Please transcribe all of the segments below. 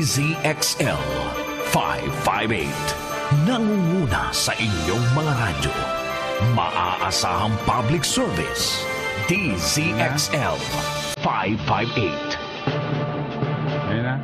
DZXL 558. Nangunguna sa inyong mga radyo. Maaasahang public service. DZXL 558. Ayun na.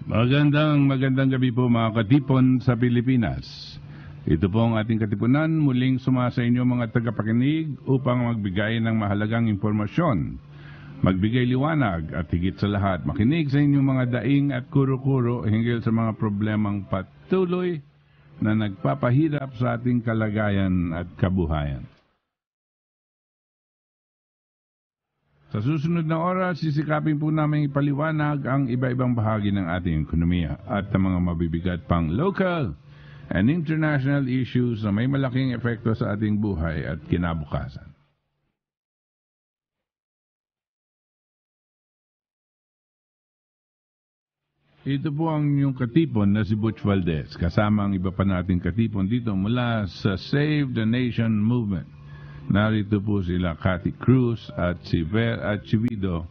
Magandang gabi po mga katipon sa Pilipinas. Ito po ang ating katipunan, muling sumasa inyo mga tagapakinig upang magbigay ng mahalagang impormasyon, magbigay liwanag at higit sa lahat makinig sa inyong mga daing at kuro-kuro hinggil sa mga problemang patuloy na nagpapahirap sa ating kalagayan at kabuhayan. Sa susunod na oras, sisikapin po namin ipaliwanag ang iba-ibang bahagi ng ating ekonomiya at ang mga mabibigat pang local and international issues na may malaking epekto sa ating buhay at kinabukasan. Ito po ang inyong katipon na si Butch Valdez, kasama ang iba pa nating katipon dito mula sa Save the Nation Movement. Narito po sila Cathy Cruz at si Ver at si Vido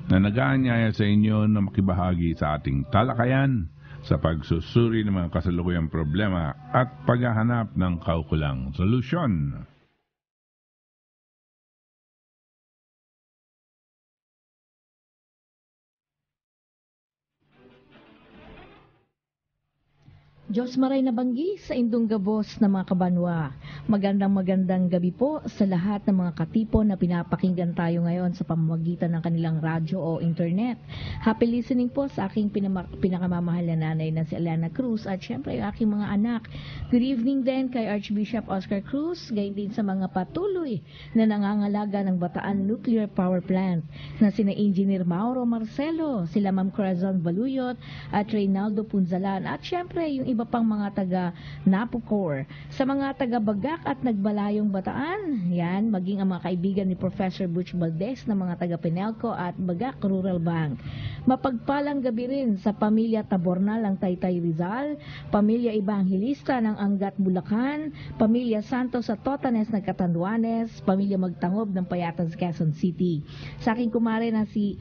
na nag-aanyaya sa inyo na makibahagi sa ating talakayan sa pagsusuri ng mga kasalukuyang problema at paghahanap ng kaukulang solusyon. Diyos maray na banggi sa indong gabos na mga kabanwa. Magandang gabi po sa lahat ng mga katipon na pinapakinggan tayo ngayon sa pamamagitan ng kanilang radyo o internet. Happy listening po sa aking pinakamamahal na nanay na si Elena Cruz at syempre yung aking mga anak. Good evening din kay Archbishop Oscar Cruz, gayon din sa mga patuloy na nangangalaga ng Bataan Nuclear Power Plant na sina Engineer Mauro Marcelo, sila Ma'am Corazon Baluyot at Reynaldo Punzalan at syempre yung iba pang mga taga Napocor. Sa mga taga Bagak at Nagbalayong Bataan, yan, maging ang mga kaibigan ni Professor Butch Valdez na mga taga Penelco at Bagak Rural Bank. Mapagpalang gabi rin sa pamilya Tabornal ng Taytay Rizal, pamilya Evangelista ng Angat Bulacan, pamilya Santos sa Totanes ng Catanduanes, pamilya Magtangob ng Payatas, Quezon City. Sa aking kumare na si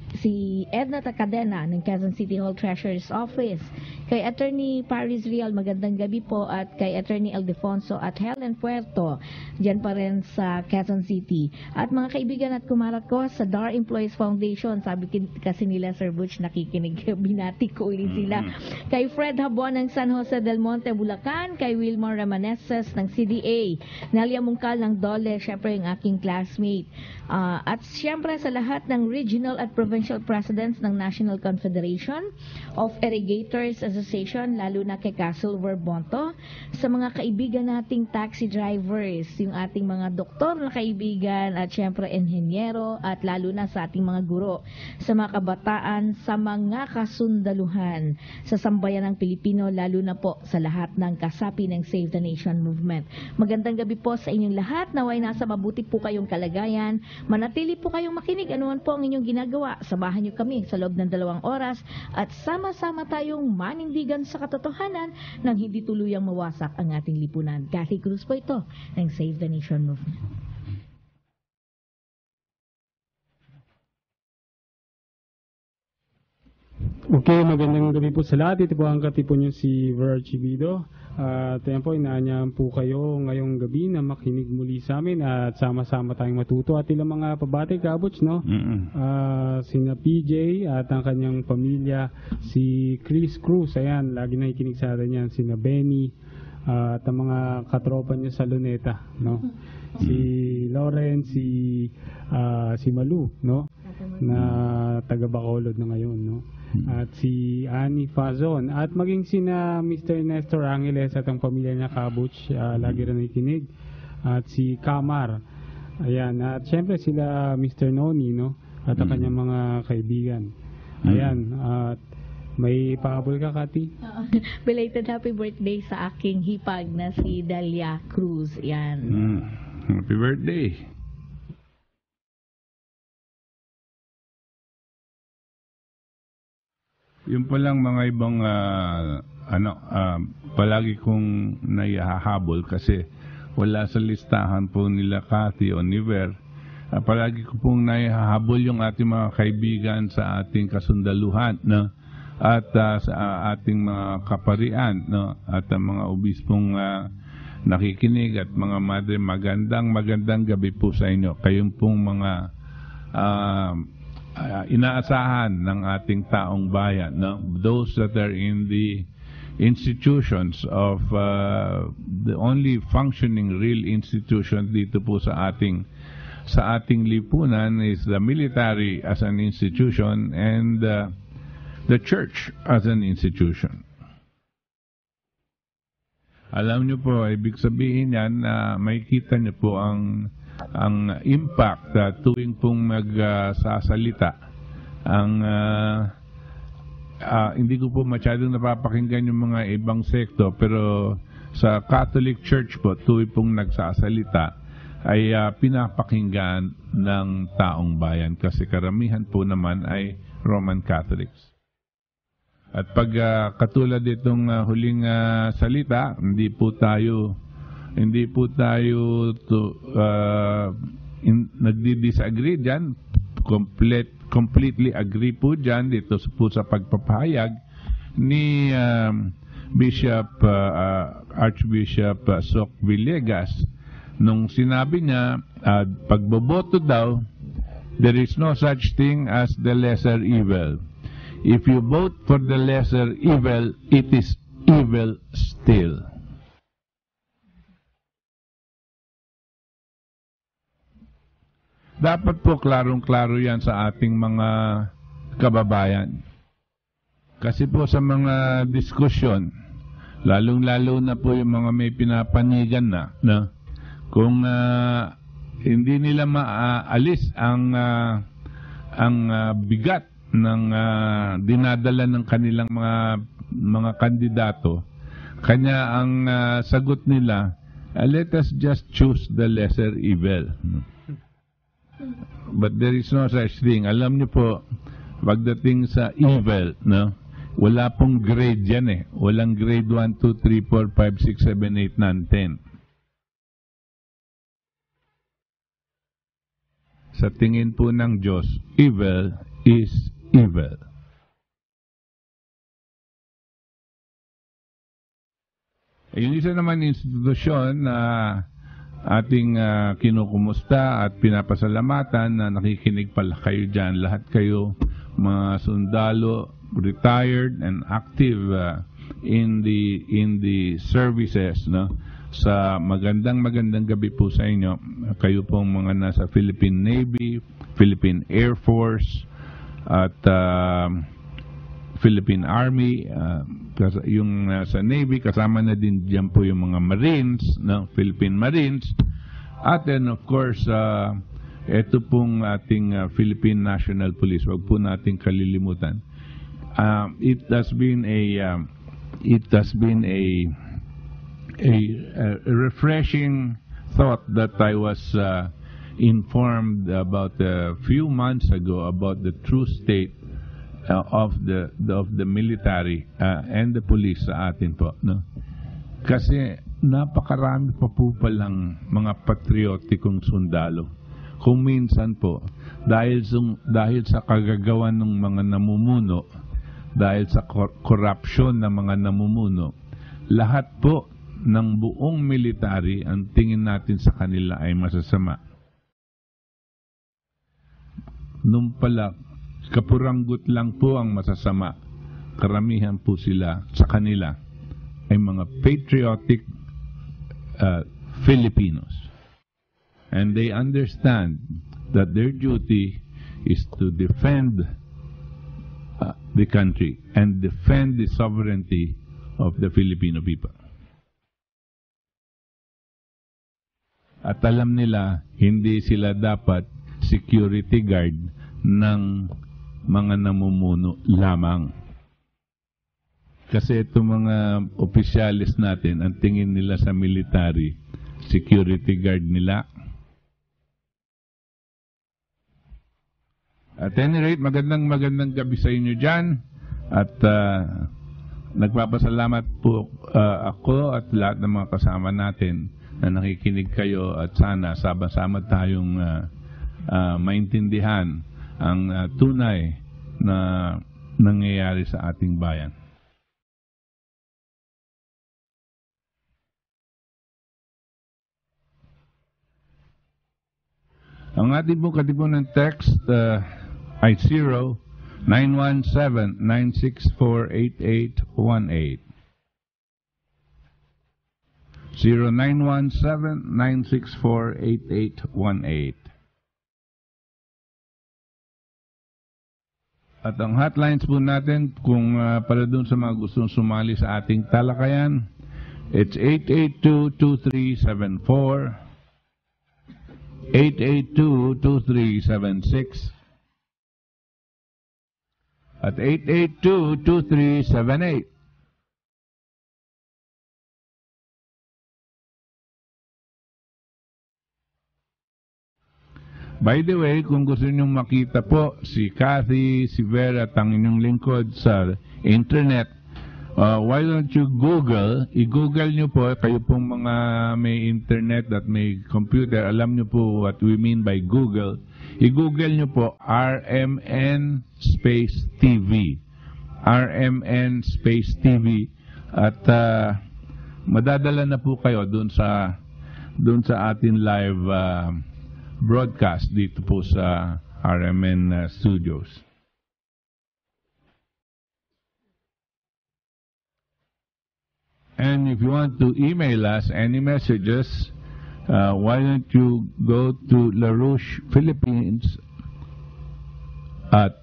Edna Tacadena ng Quezon City Hall Treasurer's Office, kay Attorney Paris Real, magandang gabi po, at kay Attorney Aldefonso at Helen Puerto, dyan pa rin sa Quezon City. At mga kaibigan at kumarat ko sa DAR Employees Foundation, sabi kasi nila Sir Butch nakikinig, binati ko ulit sila. Kay Fred Habon ng San Jose del Monte, Bulacan, kay Wilmar Ramaneses ng CDA, Nelia Mungkal ng Dole, syempre yung aking classmate. At syempre sa lahat ng regional at provincial presidents ng National Confederation of Irrigators Association, lalo na kay Silver Bonto, sa mga kaibigan nating taxi drivers, yung ating mga doktor na kaibigan at syempre enhinyero at lalo na sa ating mga guro, sa mga kabataan, sa mga kasundaluhan, sa sambayan ng Pilipino, lalo na po sa lahat ng kasapi ng Save the Nation Movement. Magandang gabi po sa inyong lahat, naway nasa mabuti po kayong kalagayan, manatili po kayong makinig anuman po ang inyong ginagawa, samahan niyo kami sa loob ng 2 oras at sama-sama tayong manindigan sa katotohanan nang hindi tuluyang mawasak ang ating lipunan. Cathy Cruz po ito ng Save the Nation Movement. Okay, magandang gabi po sa lahat. Ito po ang katipon niyo si Ver Archivido. At yan po, inaanyahan po kayo ngayong gabi na makinig muli sa amin at sama-sama tayong matuto at ilang mga pabati kabuts, no? Sina PJ at ang kanyang pamilya, si Chris Cruz, ayan, lagi nakikinig sa atin yan, sina Benny, at ang mga katropa niya sa Luneta, no? Si Lawrence, si Malu, no? Na taga Bacolod na ngayon, no? at si Annie Fazon, at maging sina Mr. Nestor Angeles at ang pamilya niya Kabuch, lagi rin nakikinig, at si Kamar, ayan, at syempre sila Mr. Noni, no, at ang kanyang mga kaibigan, ayan, at may pahabol ka, Kati? Belated happy birthday sa aking hipag na si Dalia Cruz, yan. Happy birthday. Yung palang mga ibang palagi kong naihahabol kasi wala sa listahan po nila Cathy o ni Ver. Palagi ko pong naihahabol yung ating mga kaibigan sa ating kasundaluhan, no? At sa ating mga kaparian, no? At mga obispong nakikinig at mga madre, magandang gabi po sa inyo. Kayong pong mga inaasahan ng ating taong bayan, no? Those that are in the institutions of the only functioning real institution dito po sa ating lipunan is the military as an institution and the church as an institution. Alam niyo po, ibig sabihin yan na makikita niyo po ang impact tuwing pong magsasalita. Hindi ko po masyadong napapakinggan yung mga ibang sekto, pero sa Catholic Church po, tuwing pong nagsasalita ay pinapakinggan ng taong bayan kasi karamihan po naman ay Roman Catholics. At pag katulad itong huling salita, hindi po tayo nagdi-disagree diyan. Completely agree po diyan dito po sa pagpapahayag ni Archbishop Sok Villegas nung sinabi niya pagboboto daw, there is no such thing as the lesser evil. If you vote for the lesser evil, it is evil still. Dapat po klarong-klaro yan sa ating mga kababayan. Kasi po sa mga diskusyon, lalong-lalo na po yung mga may pinapanigan na, no? Kung hindi nila maalis ang bigat ng dinadala ng kanilang mga kandidato, kanya ang sagot nila, let us just choose the lesser evil. But there is no such thing. Alam niyo po, pagdating sa evil, no, wala pong grade yan eh. Walang grade 1, 2, 3, 4, 5, 6, 7, 8, 9, 10. Sa tingin po ng Diyos, evil is evil. Yung isa naman institusyon na ating kinukumusta at pinapasalamatan na nakikinig pala kayo dyan. Lahat kayo, mga sundalo, retired and active in the services, no? Sa magandang gabi po sa inyo. Kayo pong mga nasa Philippine Navy, Philippine Air Force, at Philippine Army, yung sa Navy, kasama na din dyan po yung mga Marines, no? Philippine Marines, at then of course, ito pong ating Philippine National Police, wag po nating kalilimutan. It has been a refreshing thought that I was informed about a few months ago about the true state of the military and the police sa atin po, no? Kasi napakarami pa po palang mga patriotikong sundalo. Kung minsan po dahil sa kagagawan ng mga namumuno, dahil sa korupsyon ng mga namumuno, lahat po ng buong military ang tingin natin sa kanila ay masasama. Nung pala kapuranggot lang po ang masasama, karamihan po sila sa kanila ay mga patriotic Filipinos. And they understand that their duty is to defend the country and defend the sovereignty of the Filipino people. At alam nila, hindi sila dapat security guard ng mga namumuno lamang. Kasi itong mga opisyalis natin, ang tingin nila sa military, security guard nila. At any rate, magandang gabi sa inyo dyan. At nagpapasalamat po ako at lahat ng mga kasama natin na nakikinig kayo at sana sama-sama tayong maintindihan ang tunay na nangyayari sa ating bayan. Ang ating pong katipunan text ay 0917-964-8818. 0917-964-8818. At ang hotlines po natin, kung para dun sa mga gustong sumali sa ating talakayan, it's 882-2374, 882-2376, at 882-2378. By the way, kung gusto niyo makita po si Kathy, si Vera at ang inyong lingkod sa internet, why don't you i-google nyo po, kayo pong mga may internet at may computer, alam nyo po what we mean by Google. I-google nyo po RMN Space TV. RMN Space TV. At madadala na po kayo dun sa ating live broadcast dito po sa RMN Studios. And if you want to email us any messages, why don't you go to LaRouche Philippines at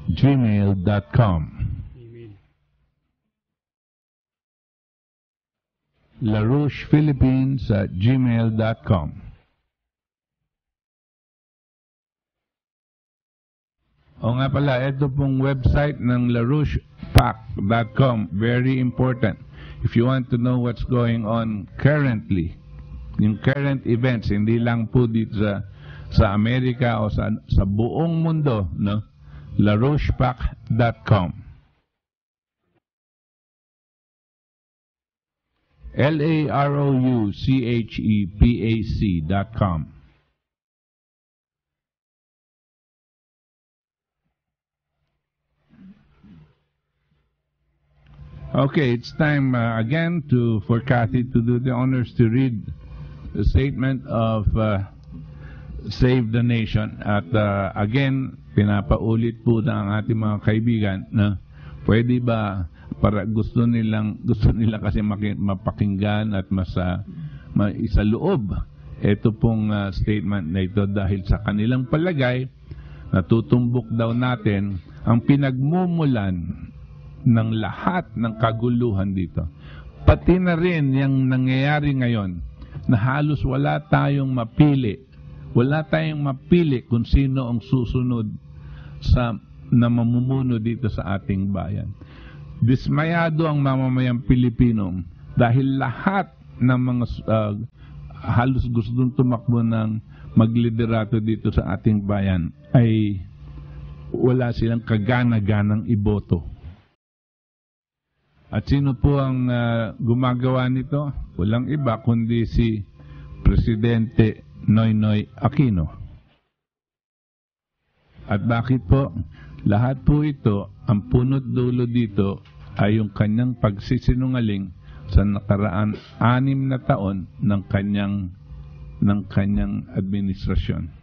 gmail.com. LaRouche Philippines at gmail.com. O nga pala, ito pong website ng LaRouchePAC.com, very important. If you want to know what's going on currently, yung current events, hindi lang po dito sa Amerika o sa buong mundo, no? LaRouchePAC.com. LaRouchePAC.com. Okay, it's time again for Kathy to do the honors to read the statement of Save the Nation. At again, pinapaulit po na ang ating mga kaibigan na pwede ba para gusto nila kasi mapakinggan at isaloob ito pong statement na ito dahil sa kanilang palagay natutumbok daw natin ang pinagmumulan ng lahat ng kaguluhan dito. Pati na rin yung nangyayari ngayon na halos wala tayong mapili kung sino ang susunod na mamumuno dito sa ating bayan. Dismayado ang mamamayang Pilipino dahil lahat ng mga halos gustong tumakbo ng magliderato dito sa ating bayan ay wala silang kagana-ganang iboto. At sino po ang gumagawa nito? Walang iba kundi si Presidente Noynoy Aquino. At bakit po? Lahat po ito, ang punot dulo dito ay yung kanyang pagsisinungaling sa nakaraan 6 na taon ng kanyang administrasyon.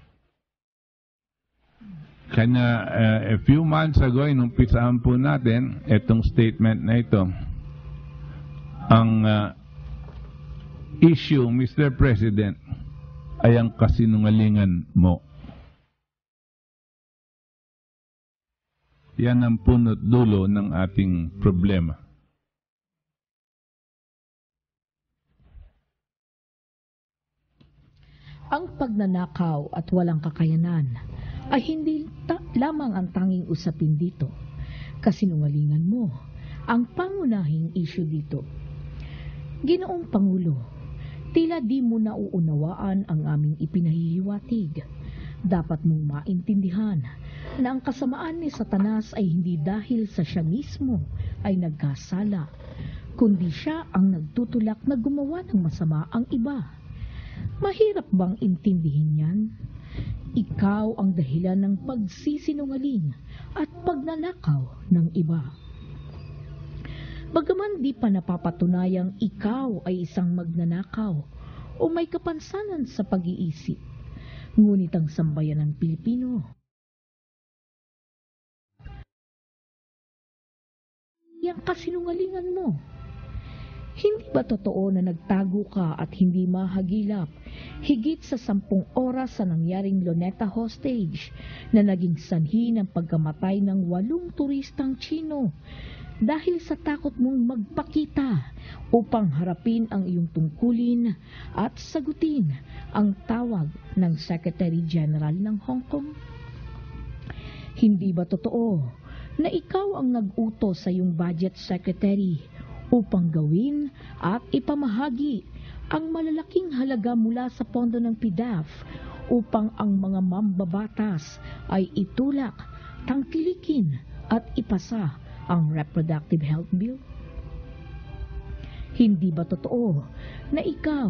Kanya, a few months ago, inumpisahan po natin itong statement na ito. Ang issue, Mr. President, ay ang kasinungalingan mo. Yan ang punot dulo ng ating problema. Ang pagnanakaw at walang kakayanan ay hindi lamang ang tanging usapin dito. Kasinungalingan mo ang pangunahing issue dito. Ginoong Pangulo, tila di mo nauunawaan ang aming ipinahihiwatig. Dapat mong maintindihan na ang kasamaan ni Satanas ay hindi dahil sa siya mismo ay nagkasala, kundi siya ang nagtutulak na gumawa ng masama ang iba. Mahirap bang intindihin yan? Ikaw ang dahilan ng pagsisinungaling at pagnanakaw ng iba. Bagaman di pa napapatunayang ikaw ay isang magnanakaw o may kapansanan sa pag-iisip, ngunit ang sambayan ng Pilipino, yang kasinungalingan mo. Hindi ba totoo na nagtago ka at hindi mahagilap higit sa 10 oras sa nangyaring Luneta hostage na naging sanhi ng pagkamatay ng 8 turistang Chino dahil sa takot mong magpakita upang harapin ang iyong tungkulin at sagutin ang tawag ng Secretary General ng Hong Kong? Hindi ba totoo na ikaw ang nag-utos sa iyong budget secretary upang gawin at ipamahagi ang malalaking halaga mula sa pondo ng PDAF upang ang mga mambabatas ay itulak, tangkilikin at ipasa ang Reproductive Health Bill? Hindi ba totoo na ikaw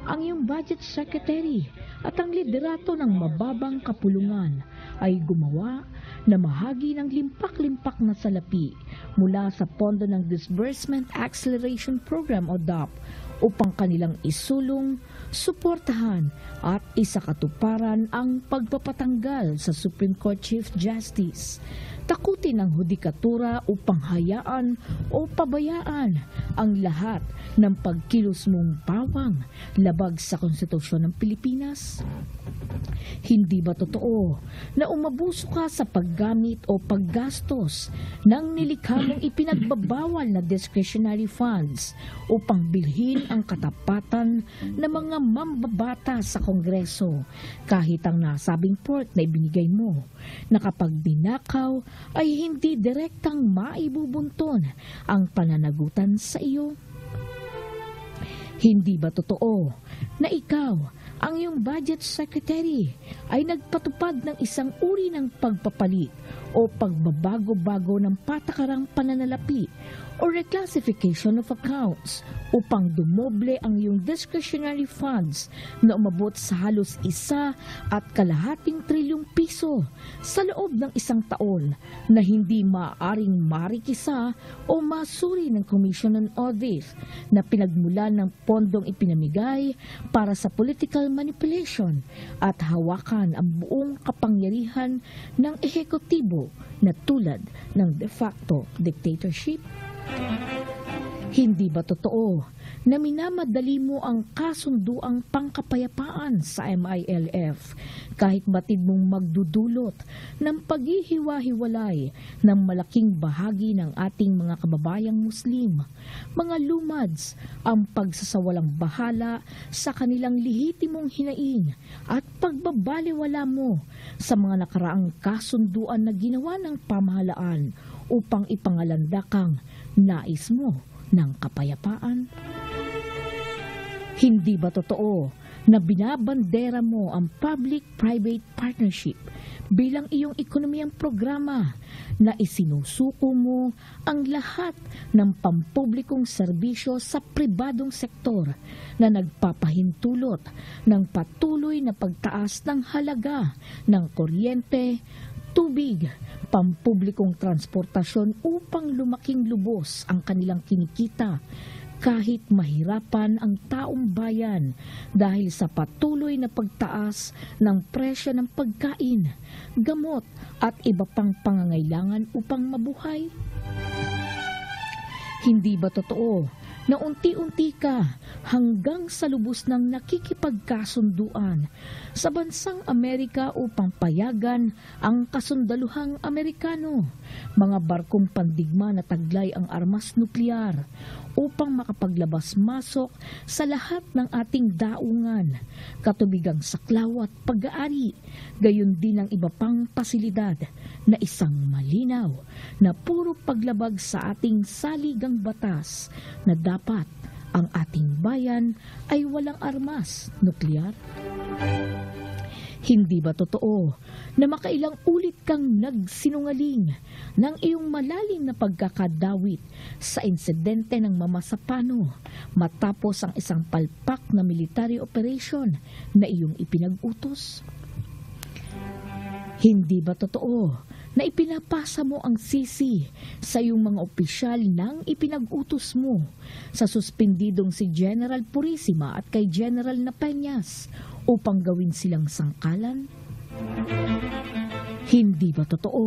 ang iyong budget secretary at ang liderato ng mababang kapulungan ay gumawa na mahagi ng limpak-limpak na salapi mula sa pondo ng Disbursement Acceleration Program o DAP upang kanilang isulong, suportahan at isakatuparan ang pagpapatanggal sa Supreme Court Chief Justice. Takutin ang hudikatura upang hayaan o pabayaan ang lahat ng pagkilos mong pawang labag sa konstitusyon ng Pilipinas? Hindi ba totoo na umabuso ka sa paggamit o paggastos ng nilikha mong ipinagbabawal na discretionary funds upang bilhin ang katapatan ng mga mambabata sa Kongreso kahit ang nasabing port na ibinigay mo na kapag dinakaw ay hindi direktang maibubunton ang pananagutan sa iyo? Hindi ba totoo na ikaw, ang iyong budget secretary, ay nagpatupad ng isang uri ng pagpapalit o pagbabago-bago ng patakarang pananalapi o reclassification of accounts upang dumoble ang iyong discretionary funds na umabot sa halos 1.2 trilyong piso sa loob ng 1 taon na hindi maaaring marikisa o masuri ng Commission on Audit na pinagmulan ng pondong ipinamigay para sa political manipulation at hawakan ang buong kapangyarihan ng ehekutibo na tulad ng de facto dictatorship? Hindi ba totoo na minamadali mo ang kasunduang pangkapayapaan sa MILF kahit batid mong magdudulot ng paghihiwa-hiwalay ng malaking bahagi ng ating mga kababayang Muslim, mga lumads, ang pagsasawalang bahala sa kanilang lehitimong hinaing at pagbabaliwala mo sa mga nakaraang kasunduan na ginawa ng pamahalaan upang ipangalandakang nais mo ng kapayapaan? Hindi ba totoo na binabandera mo ang public-private partnership bilang iyong ekonomiyang programa na isinusuko mo ang lahat ng pampublikong serbisyo sa pribadong sektor na nagpapahintulot ng patuloy na pagtaas ng halaga ng kuryente, tubig, pampublikong transportasyon upang lumaking lubos ang kanilang kinikita kahit mahirapan ang taong bayan dahil sa patuloy na pagtaas ng presyo ng pagkain, gamot at iba pang pangangailangan upang mabuhay? Hindi ba totoo na unti-unti ka hanggang sa lubos ng nakikipagkasunduan sa bansang Amerika upang payagan ang kasundaluhang Amerikano mga barkong pandigma na taglay ang armas nuklear upang makapaglabas-masok sa lahat ng ating daungan, katubigang saklaw at pag-aari, gayon din ang iba pang pasilidad na isang malinaw na puro paglabag sa ating saligang batas na dapat ang ating bayan ay walang armas nuklear. Hindi ba totoo na makailang ulit kang nagsinungaling ng iyong malalim na pagkakadawit sa insidente ng Mamasapano matapos ang isang palpak na military operation na iyong ipinag-utos? Hindi ba totoo na ipinapasa mo ang sisi sa iyong mga opisyal nang ipinag-utos mo sa suspendidong si General Purisima at kay General Napeñas upang gawin silang sangkalan? Hindi ba totoo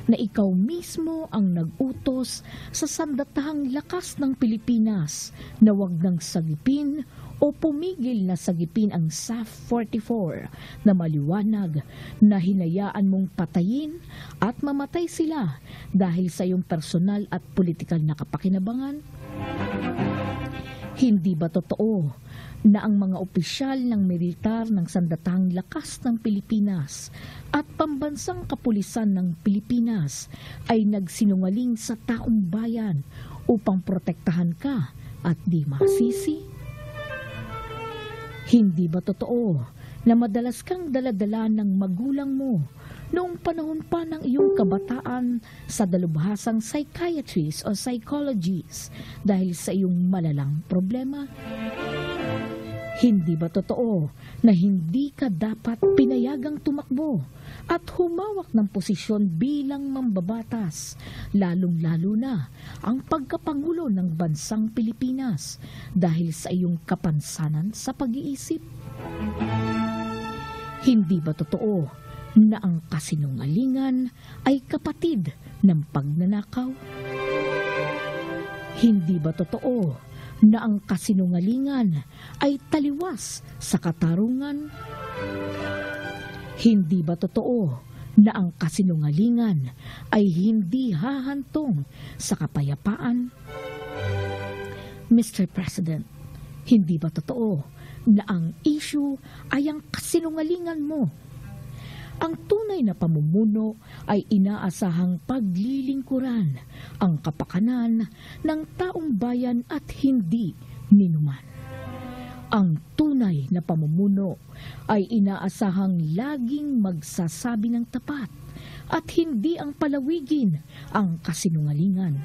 na ikaw mismo ang nag-utos sa sandatahang lakas ng Pilipinas na wag nang sagipin o pumigil na sagipin ang SAF-44 na maliwanag na hinayaan mong patayin at mamatay sila dahil sa iyong personal at politikal na kapakinabangan? Hindi ba totoo na ang mga opisyal ng militar ng sandatahang lakas ng Pilipinas at pambansang kapulisan ng Pilipinas ay nagsinungaling sa taong bayan upang protektahan ka at di masisi? Hindi ba totoo na madalas kang daladala ng magulang mo noong panahon pa ng iyong kabataan sa dalubhasang psychiatrist o psychologist dahil sa iyong malalang problema? Hindi ba totoo na hindi ka dapat pinayagang tumakbo at humawak ng posisyon bilang mambabatas, lalong-lalo na ang pagkapangulo ng bansang Pilipinas dahil sa iyong kapansanan sa pag-iisip? Hindi ba totoo na ang kasinungalingan ay kapatid ng pagnanakaw? Hindi ba totoo na ang kasinungalingan ay taliwas sa katarungan? Hindi ba totoo na ang kasinungalingan ay hindi hahantong sa kapayapaan? Mr. President, hindi ba totoo na ang issue ay ang kasinungalingan mo? Ang tunay na pamumuno ay inaasahang paglilingkuran ang kapakanan ng taong bayan at hindi ninuman. Ang tunay na pamumuno ay inaasahang laging magsasabi ng tapat at hindi ang palawigin ang kasinungalingan.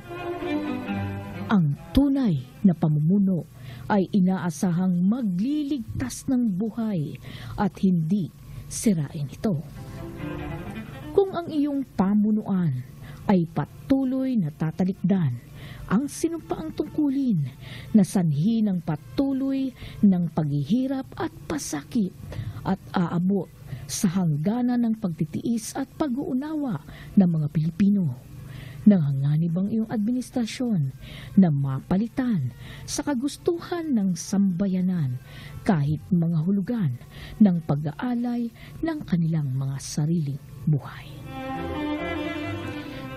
Ang tunay na pamumuno ay inaasahang magliligtas ng buhay at hindi sirain ito. Kung ang iyong pamunuan ay patuloy na tatalikdan ang sinumpaang tungkulin na sanhi ng patuloy ng paghihirap at pasakit at aabot sa hangganan ng pagtitiis at pag-uunawa ng mga Pilipino, nanganganib ang iyong administrasyon na mapalitan sa kagustuhan ng sambayanan kahit mga hulugan ng pag-aalay ng kanilang mga sariling buhay.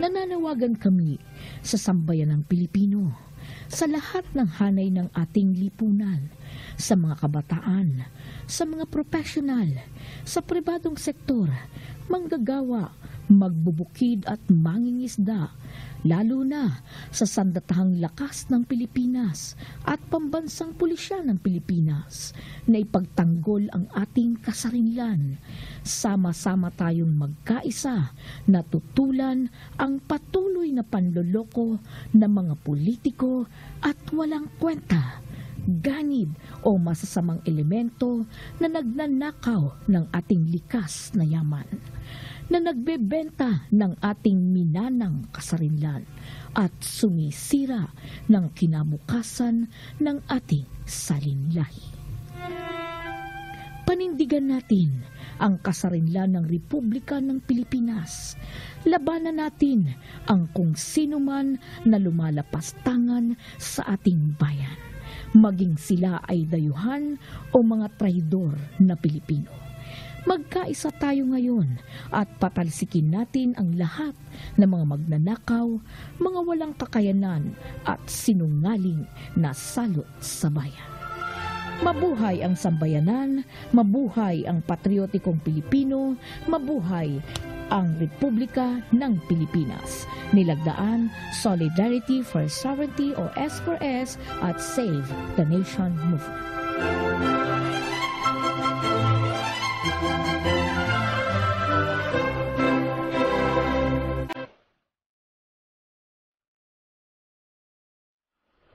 Nananawagan kami sa sambayanang Pilipino, sa lahat ng hanay ng ating lipunan, sa mga kabataan, sa mga profesional, sa pribadong sektor, manggagawa, magbubukid at mangingisda, lalo na sa sandatahang lakas ng Pilipinas at pambansang pulisya ng Pilipinas na ipagtanggol ang ating kasarinlan. Sama-sama tayong magkaisa na tutulan ang patuloy na panloloko ng mga politiko at walang kwenta, ganid o masasamang elemento na nagnanakaw ng ating likas na yaman, na nagbebenta ng ating minanang kasarinlan at sumisira ng kinabukasan ng ating salinlahi. Panindigan natin ang kasarinlan ng Republika ng Pilipinas. Labanan natin ang kung sino man na lumalapastangan sa ating bayan, maging sila ay dayuhan o mga traidor na Pilipino. Magkaisa tayo ngayon at patalsikin natin ang lahat ng mga magnanakaw, mga walang kakayanan at sinungaling na salot sa bayan. Mabuhay ang sambayanan, mabuhay ang patriotikong Pilipino, mabuhay ang Republika ng Pilipinas. Nilagdaan, Solidarity for Sovereignty o S4S at Save the Nation Movement.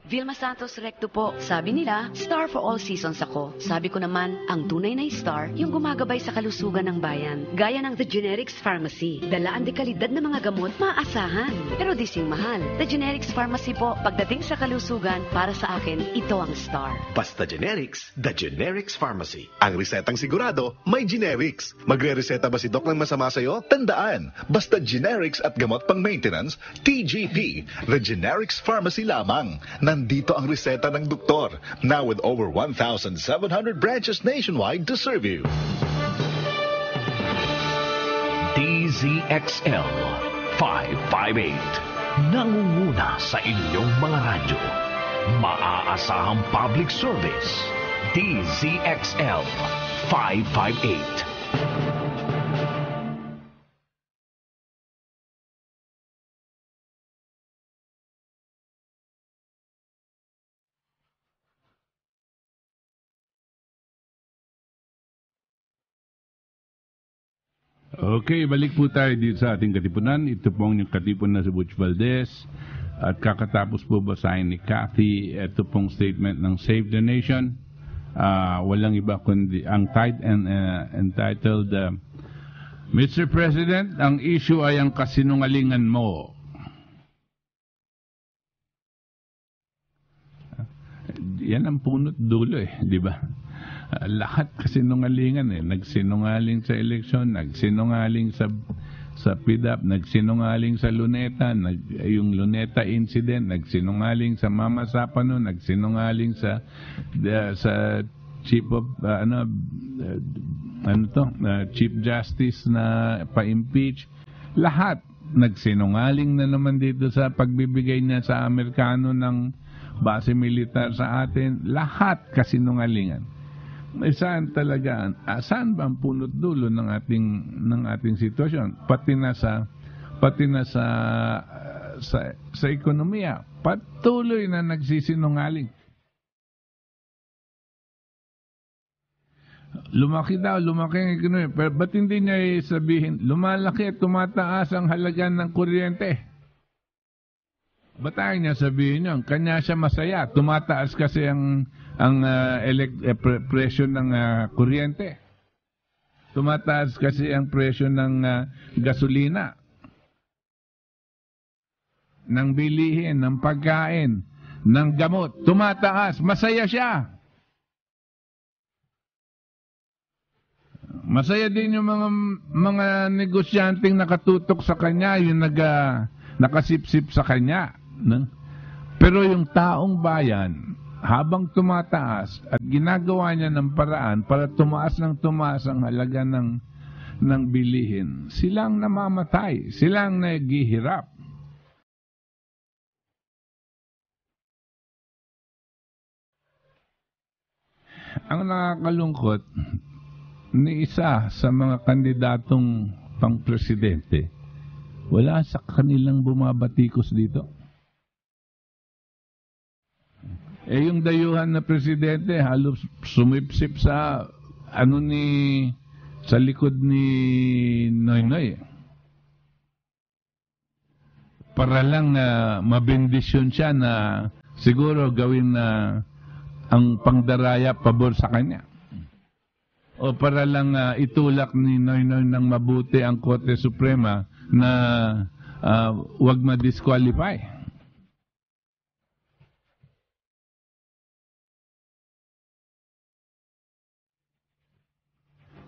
Vilma Santos Recto po. Sabi nila, star for all seasons ako. Sabi ko naman, ang tunay na star, yung gumagabay sa kalusugan ng bayan. Gaya ng The Generics Pharmacy. Dalaan de kalidad na mga gamot, maasahan. Pero di sing mahal. The Generics Pharmacy po, pagdating sa kalusugan, para sa akin, ito ang star. Basta Generics, The Generics Pharmacy. Ang resetang sigurado, may generics. Magre-reseta ba si Doc ng masama sa'yo? Tandaan, basta generics at gamot pang maintenance, TGP, The Generics Pharmacy lamang. Nandito ang reseta ng doktor. Now with over 1,700 branches nationwide to serve you. DZXL 558. Nangunguna sa inyong mga radyo. Maaasahang public service. DZXL 558. Okay, balik po tayo dito sa ating katipunan. Ito po ang katipon na si Butch Valdez. At kakatapos po basahin ni Kathy, ito pong statement ng Save the Nation. Walang iba kundi ang entitled, Mr. President, ang issue ay ang kasinungalingan mo. Yan ang punot dulo di ba? Lahat kasinungalingan Nagsinungaling sa eleksyon, nagsinungaling sa PIDAP, nagsinungaling sa Luneta, yung Luneta incident, nagsinungaling sa Mama Sapano, nagsinungaling sa Chief of Chief Justice na pa-impeach. Lahat nagsinungaling na naman dito sa pagbibigay niya sa Amerikano ng base militar sa atin. Lahat kasinungalingan. Saan talaga, saan ba ang punot dulo ng ating sitwasyon? Pati na sa ekonomiya, patuloy na nagsisinungaling. Lumaki ang ekonomiya, pero ba't hindi niya sabihin, lumalaki at tumataas ang halaga ng kuryente? Ba't ayaw niya sabihin yun? Kanya siya masaya, tumataas kasi ang presyo ng kuryente. Tumataas kasi ang presyo ng gasolina, ng bilihin, ng pagkain, ng gamot. Tumataas, masaya siya. Masaya din yung mga negosyanteng nakatutok sa kanya, yung nakasipsip sa kanya. Pero yung taong bayan, habang tumataas at ginagawa niya ng paraan para tumaas ang halaga ng bilihin, silang namamatay, silang naghihirap. Ang nakakalungkot, ni isa sa mga kandidatong pang-presidente, wala sa kanilang bumabatikos dito. Yung dayuhan na presidente halos sumipsip sa sa likod ni Noynoy. Para lang mabendisyon siya na siguro gawin na ang pangdaraya pabor sa kanya. O para lang itulak ni Noynoy ng mabuti ang Korte Suprema na wag ma-disqualify.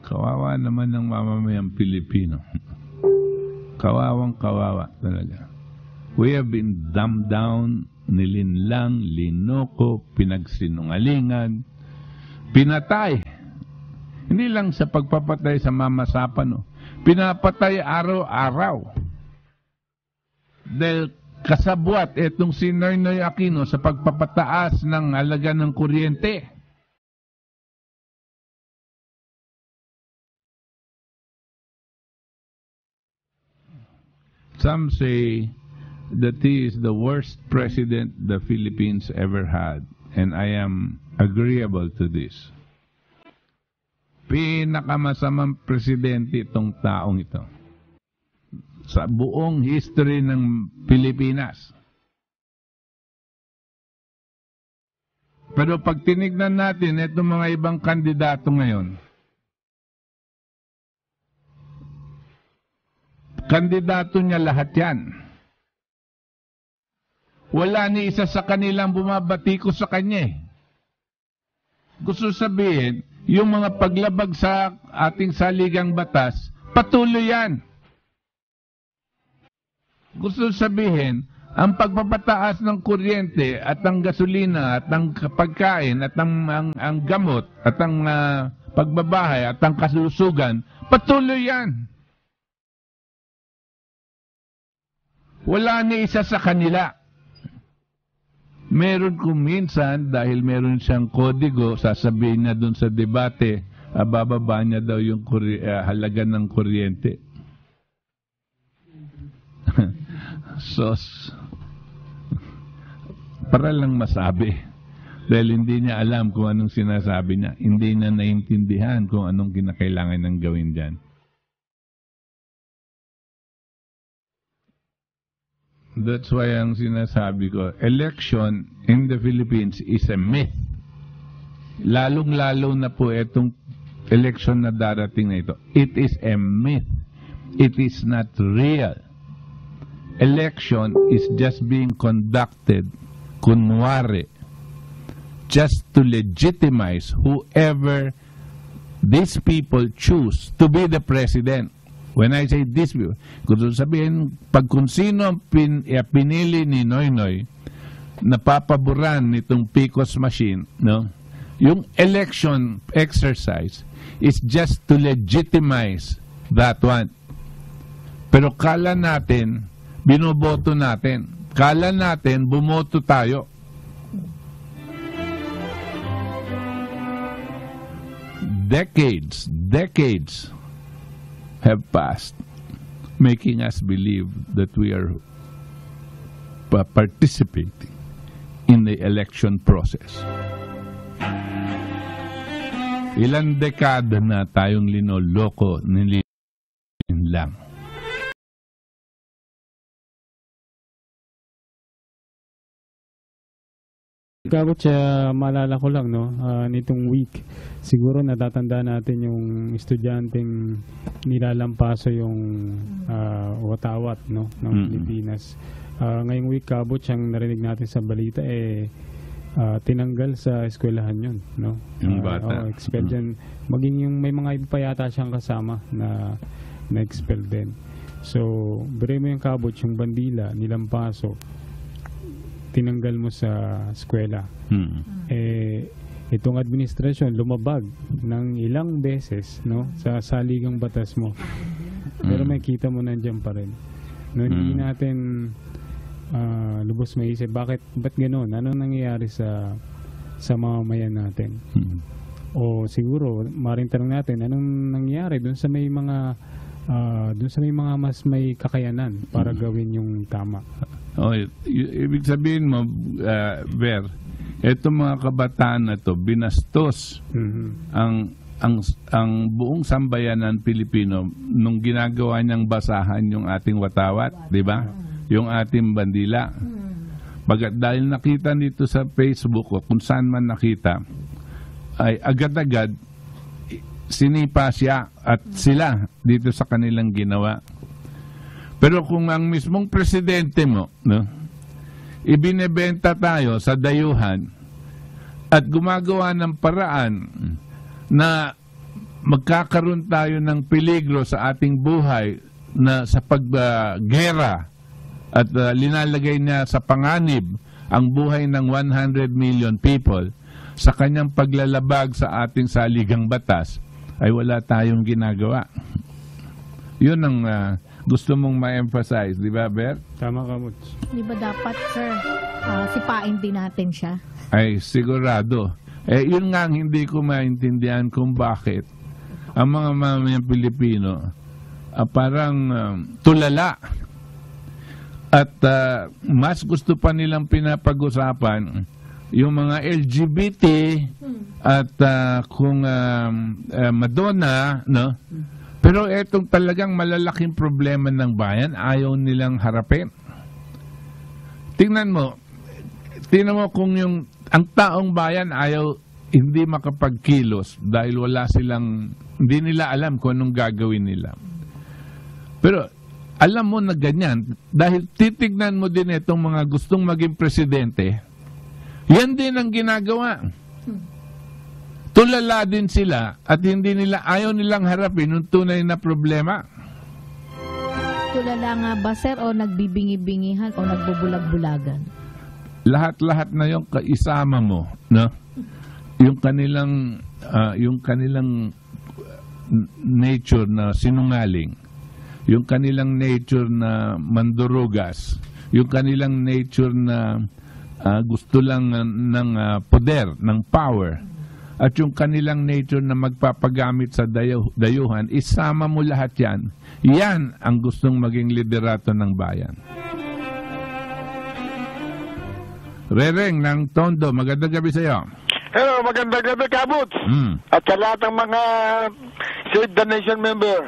Kawawa naman ng mamamayang Pilipino. Kawawang kawawa talaga. We have been dumbed down, nilinlang, linoko, pinagsinungalingan, pinatay. Hindi lang sa pagpapatay sa Mama Sapano. Pinapatay araw-araw. Dahil kasabwat itong si Noynoy Aquino sa pagpapataas ng halaga ng kuryente. Some say that he is the worst president the Philippines ever had, and I am agreeable to this. Pinakamasamang presidente itong taong ito sa buong history ng Pilipinas. Pero pag tinignan natin itong mga ibang kandidato ngayon, kandidato niya lahat yan. Wala ni isa sa kanilang bumabati ko sa kanya. Gusto sabihin, yung mga paglabag sa ating saligang batas, patuloy yan. Gusto sabihin, ang pagpapataas ng kuryente at ang gasolina at ang pagkain at ang gamot at ang pagbabahay at ang kalusugan, patuloy yan. Wala ni isa sa kanila. Meron kung minsan, dahil meron siyang kodigo, sasabihin niya dun sa debate, bababa niya daw yung halaga ng kuryente. Sos. Para lang masabi. Dahil hindi niya alam kung anong sinasabi niya. Hindi niya naintindihan kung anong kinakailangan ng gawin dyan. That's why ang sinasabi ko, election in the Philippines is a myth. Lalong-lalo na po itong election na darating na ito. It is a myth. It is not real. Election is just being conducted, kunwari, just to legitimize whoever these people choose to be the president. When I say this, gusto sabihin, pag kung sino ang pinili ni Noynoy, napapaboran nitong PCOS machine, no? Yung election exercise is just to legitimize that one. Pero kala natin, binoboto natin. Kala natin, bumoto tayo. Decades have passed, making us believe that we are participating in the election process. Ilang dekada na tayong linoloko, nililin lang. Kabot siya, maalala ko lang, no, nitong week, siguro natatanda natin yung estudyanteng nilalampaso yung watawat, no, ng Pilipinas. Ngayong week, kabot siyang narinig natin sa balita, tinanggal sa eskwelahan yun, no? Yung bata. Expel dyan. Maging yung may mga iba pa yata siyang kasama na na-expel din. So, bire mo yung kabot, yung bandila, nilampaso, tinanggal mo sa eskwela. Itong administrasyon lumabag ng ilang beses, no, sa saligang batas mo. Pero may kita mo nandiyan pa rin. No, hindi natin lubos maisip ba't gano'n? Anong nangyayari sa mamamayan natin? O siguro maring tanong natin, anong nangyayari doon sa may mga mas may kakayanan para gawin yung tama? Ibig sabihin mo, Ver, itong mga kabataan na to, binastos ang buong sambayanan Pilipino nung ginagawa niyang basahan yung ating watawat, di ba? Yung ating bandila. Dahil nakita nito sa Facebook o kung saan man nakita, ay agad-agad sinipa siya at sila dito sa kanilang ginawa. Pero kung ang mismong presidente mo, no, ibinebenta tayo sa dayuhan at gumagawa ng paraan na magkakaroon tayo ng peligro sa ating buhay na sa paggera at linalagay niya sa panganib ang buhay ng 100 million people sa kanyang paglalabag sa ating saligang batas, ay wala tayong ginagawa. Yun ang gusto mong ma-emphasize, di ba, Bert? Tama ka, Muts. Di ba dapat, sir, sipain din natin siya? Ay, sigurado. Yun nga ang hindi ko maintindihan kung bakit ang mga mamamayang Pilipino parang tulala. At mas gusto pa nilang pinapag-usapan yung mga LGBT at kung Madonna, no? Pero etong talagang malalaking problema ng bayan, ayaw nilang harapin. Tingnan mo kung ang taong bayan hindi makapagkilos dahil hindi nila alam kung anong gagawin nila. Pero alam mo na ganyan, dahil titignan mo din itong mga gustong maging presidente, yan din ang ginagawa. Tulala din sila at ayaw nilang harapin yung tunay na problema. Tulala nga ba, sir, o nagbibingi-bingihan o nagbubulag-bulagan? Lahat-lahat na yung kaisama mo, no? Yung kanilang nature na sinungaling, yung kanilang nature na mandurugas, yung kanilang nature na gusto lang ng poder, ng power, at yung kanilang nature na magpapagamit sa dayuhan, isama mo lahat yan. Yan ang gustong maging liderato ng bayan. Rereng ng Tondo, magandang gabi sa iyo. Hello, magandang gabi, Kabuts. At sa lahat ng mga Save the Nation member.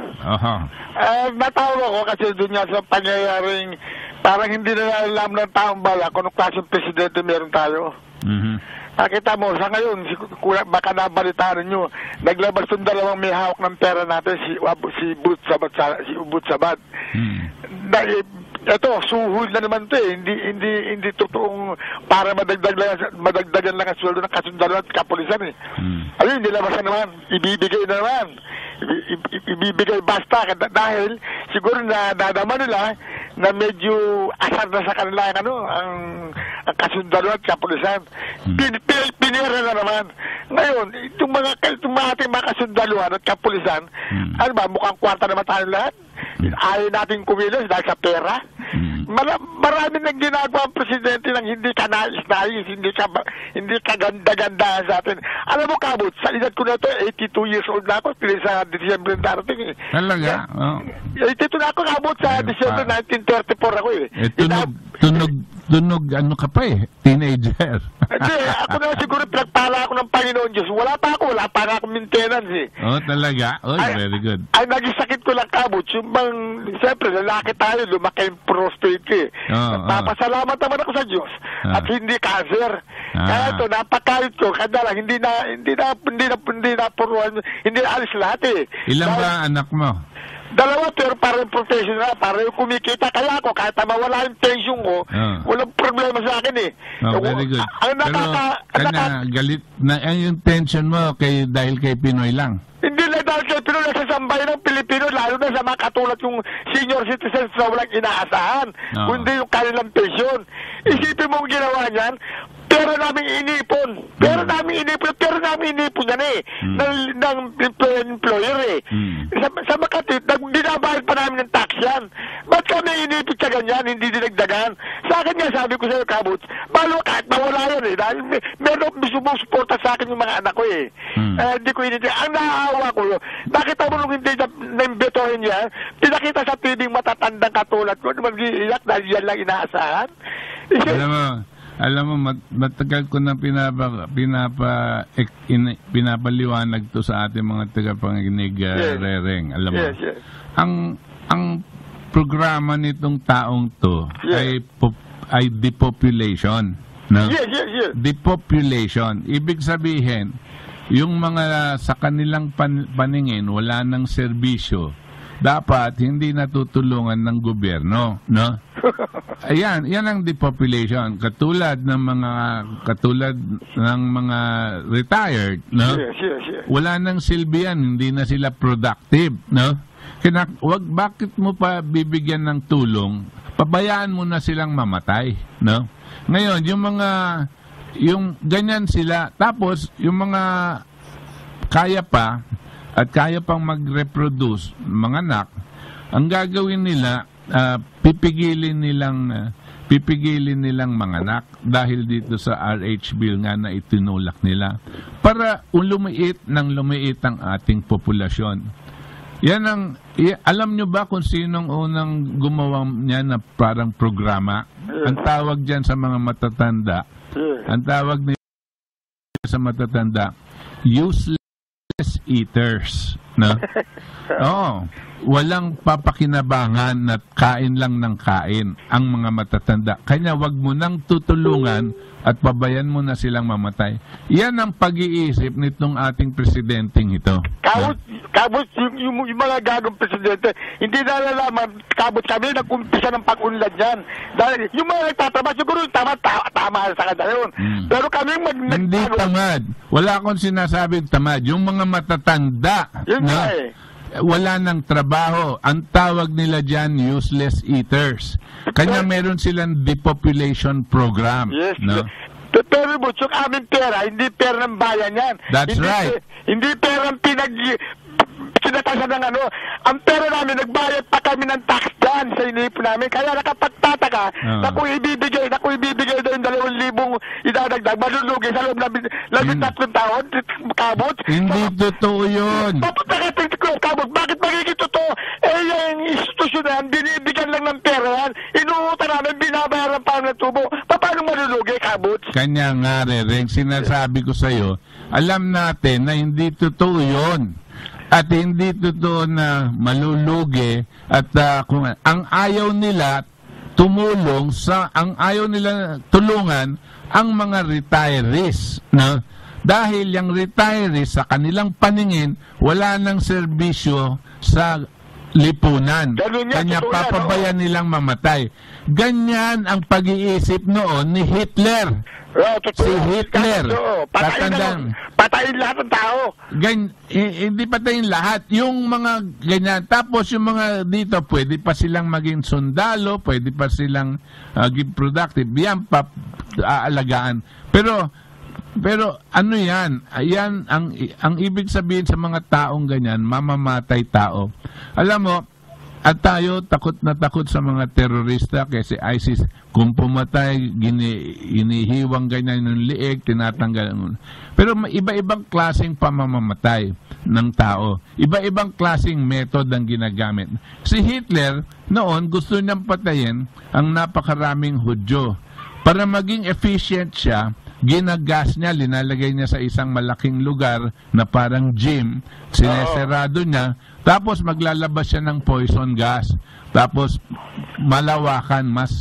Natawa ko kasi doon nga sa pangyayaring parang hindi na alam ng taong bala kung anong klaseng presidente meron tayo. Nakita mo, sa ngayon, baka nabalitaan nyo, naglabas itong dalawang may hawak ng pera natin, si Ubud Sabad. Ito, suhul na naman ito eh. Hindi totoong para madagdagan lang ang sweldo ng kasundaluhan at kapulisan eh. Ayun, nilabasan naman, ibibigay na naman. Ibibigay basta dahil siguro na nadama nila na medyo asar na sa kanila ang kasundaluhan at kapulisan. Pinira na naman. Ngayon, itong ating mga kasundaluhan at kapulisan, ano ba, mukhang kwarta naman tayo lahat? Ayaw natin kumilos dahil sa pera. Marami nang ginagawa ang presidente ng hindi ka nais-nais, hindi ka ganda-ganda sa atin. Alam mo, Kabut, sa edad ko na ito, 82 years old na ako, pili sa December darating eh. Talaga? 82 na ako, Kabut, sa December 1934 ako eh. Tunog, ano ka pa eh, teenager. Hindi, ako na siguro pinagpala ako ng Panginoon Diyos. Wala pa nga akong maintenance eh. Talaga? Very good. Ay, nagisakit ko lang, Kabut, yung bang, siyempre, lalaki tayo, lumaki yung prostate eh. Papasalamat naman ako sa Diyos. At hindi cancer. Kaya ito, napakayot ko, kada lang, hindi na puruan, hindi na alis lahat eh. Ilan ba anak mo? Dalawa, pero parang professional, parang kumikita. Kaya ako, kahit mawala yung pension ko, walang problema sa akin eh. Very good. Galit na yung pension mo dahil kay Pinoy lang. Hindi na dahil kay Pinoy, nasasambay ng Pilipino, lalo na sa mga katulad yung senior citizens na walang inaasahan, kundi yung kanilang pension. Isipin mo ang ginawa niyan, pero namin inipon yan eh, ng employer eh. Sa Makati, dinabayad pa namin ng tax yan. Ba't kami inipon sa ganyan, hindi dinagdagan? Sa akin nga, sabi ko sa'yo, Kabuts, balo kahit mawala yan eh, dahil meron sumusuporta sa akin yung mga anak ko eh. Hindi ko inipon. Ang naawa ko, nakita mo nung hindi na-imbetohin niya, pinakita sa TV matatandang katulad ko, mag-iiyak dahil yan lang inaasahan. Alam mo, matagal ko na pinapaliwanag to sa ating mga tagapanginig, Rereng. Alam mo, ang programa nitong taong to ay depopulation. No? Depopulation. Ibig sabihin, yung mga sa kanilang paningin, wala ng serbisyo, dapat hindi natutulungan ng gobyerno, no? Ayan, yan ang depopulation. Katulad ng mga retired, no? Wala nang silbi yan, hindi na sila productive, no? Bakit mo pa bibigyan ng tulong? Pabayaan mo na silang mamatay, no? Ngayon, yung ganyan sila, tapos yung mga kaya pa, at kaya pang mag-reproduce, manganak, ang gagawin nila, pipigilin nilang manganak dahil dito sa RH bill nga na itinulak nila para lumiit ang ating populasyon. Alam nyo ba kung sinong unang gumawa niya na parang programa? Ang tawag dyan sa mga matatanda, ang tawag nila sa matatanda, useless eaters. No? Oo. Walang papakinabangan na kain lang ng kain ang mga matatanda. Kanya wag mo nang tutulungan at pabayan mo na silang mamatay. Yan ang pag-iisip nitong ating presidenteng ito. Kabot yung mga gagong presidente, hindi nalalaman, kabot kami nag-umpisa ng pag-unlad yan. Dahil yung mga nagtatrabaho, siguro tama sa kanila yun. Pero kami hindi tamad. Wala akong sinasabing tamad. Yung mga matatanda yun na wala ng trabaho. Ang tawag nila dyan, useless eaters. Kanya meron silang depopulation program. Yes. No? Pero yung aming pera, hindi pera ng bayan yan. That's right. Hindi pera ng sinatasan ng ano. Ang pera namin, nagbayad pa kami ng tax dyan sa inipon namin. Kaya nakapagtataka, naku ibibigay daw yung 2,000 idadagdag, malulugi sa loob ng 13 taon, kabot. Hindi totoo yun. Papatakatin ko, kabot, bakit magiging totoo? Yung institusyon na yan, binibigyan lang ng pera yan, inuutan namin, binabayaran pa ng tubo. Paano malulugi, kabot? Kanya nga, Reng, sinasabi ko sa'yo, alam natin na hindi totoo yun. At hindi totoo na malulugi at kung ang ayaw nila tulungan ang mga retirees, no? Dahil yung retirees sa kanilang paningin wala nang serbisyo sa lipunan. Kanya papabayan nilang mamatay. Ganyan ang pag-iisip noon ni Hitler. Si Hitler. Patayin lahat ng tao. Hindi patayin lahat. Yung mga ganyan. Tapos yung mga dito, pwede pa silang maging sundalo, pwede pa silang productive. Yan pa aalagaan. Pero ano yan? Ayan ang ibig sabihin sa mga taong ganyan, mamamatay tao. Alam mo, at tayo takot na takot sa mga terorista kasi ISIS, kung pumatay, inihiwang ganyan yung liig, tinatanggal. Pero iba-ibang klaseng pamamamatay ng tao. Iba-ibang klaseng method ang ginagamit. Si Hitler, noon, gusto niyang patayin ang napakaraming Hudyo. Para maging efficient siya, ginagas niya, linalagay niya sa isang malaking lugar na parang gym, sineserado niya, tapos maglalabas siya ng poison gas, tapos malawakan, mas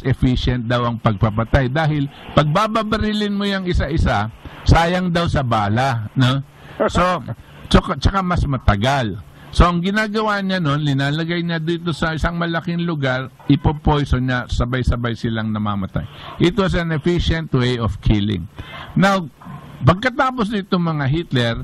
efficient daw ang pagpapatay. Dahil pag bababarilin mo yung isa-isa, sayang daw sa bala, no? So, tsaka mas matagal. So, ang ginagawa niya noon, linalagay niya dito sa isang malaking lugar, ipopoison niya, sabay-sabay silang namamatay. It was an efficient way of killing. Now, pagkatapos nito mga Hitler,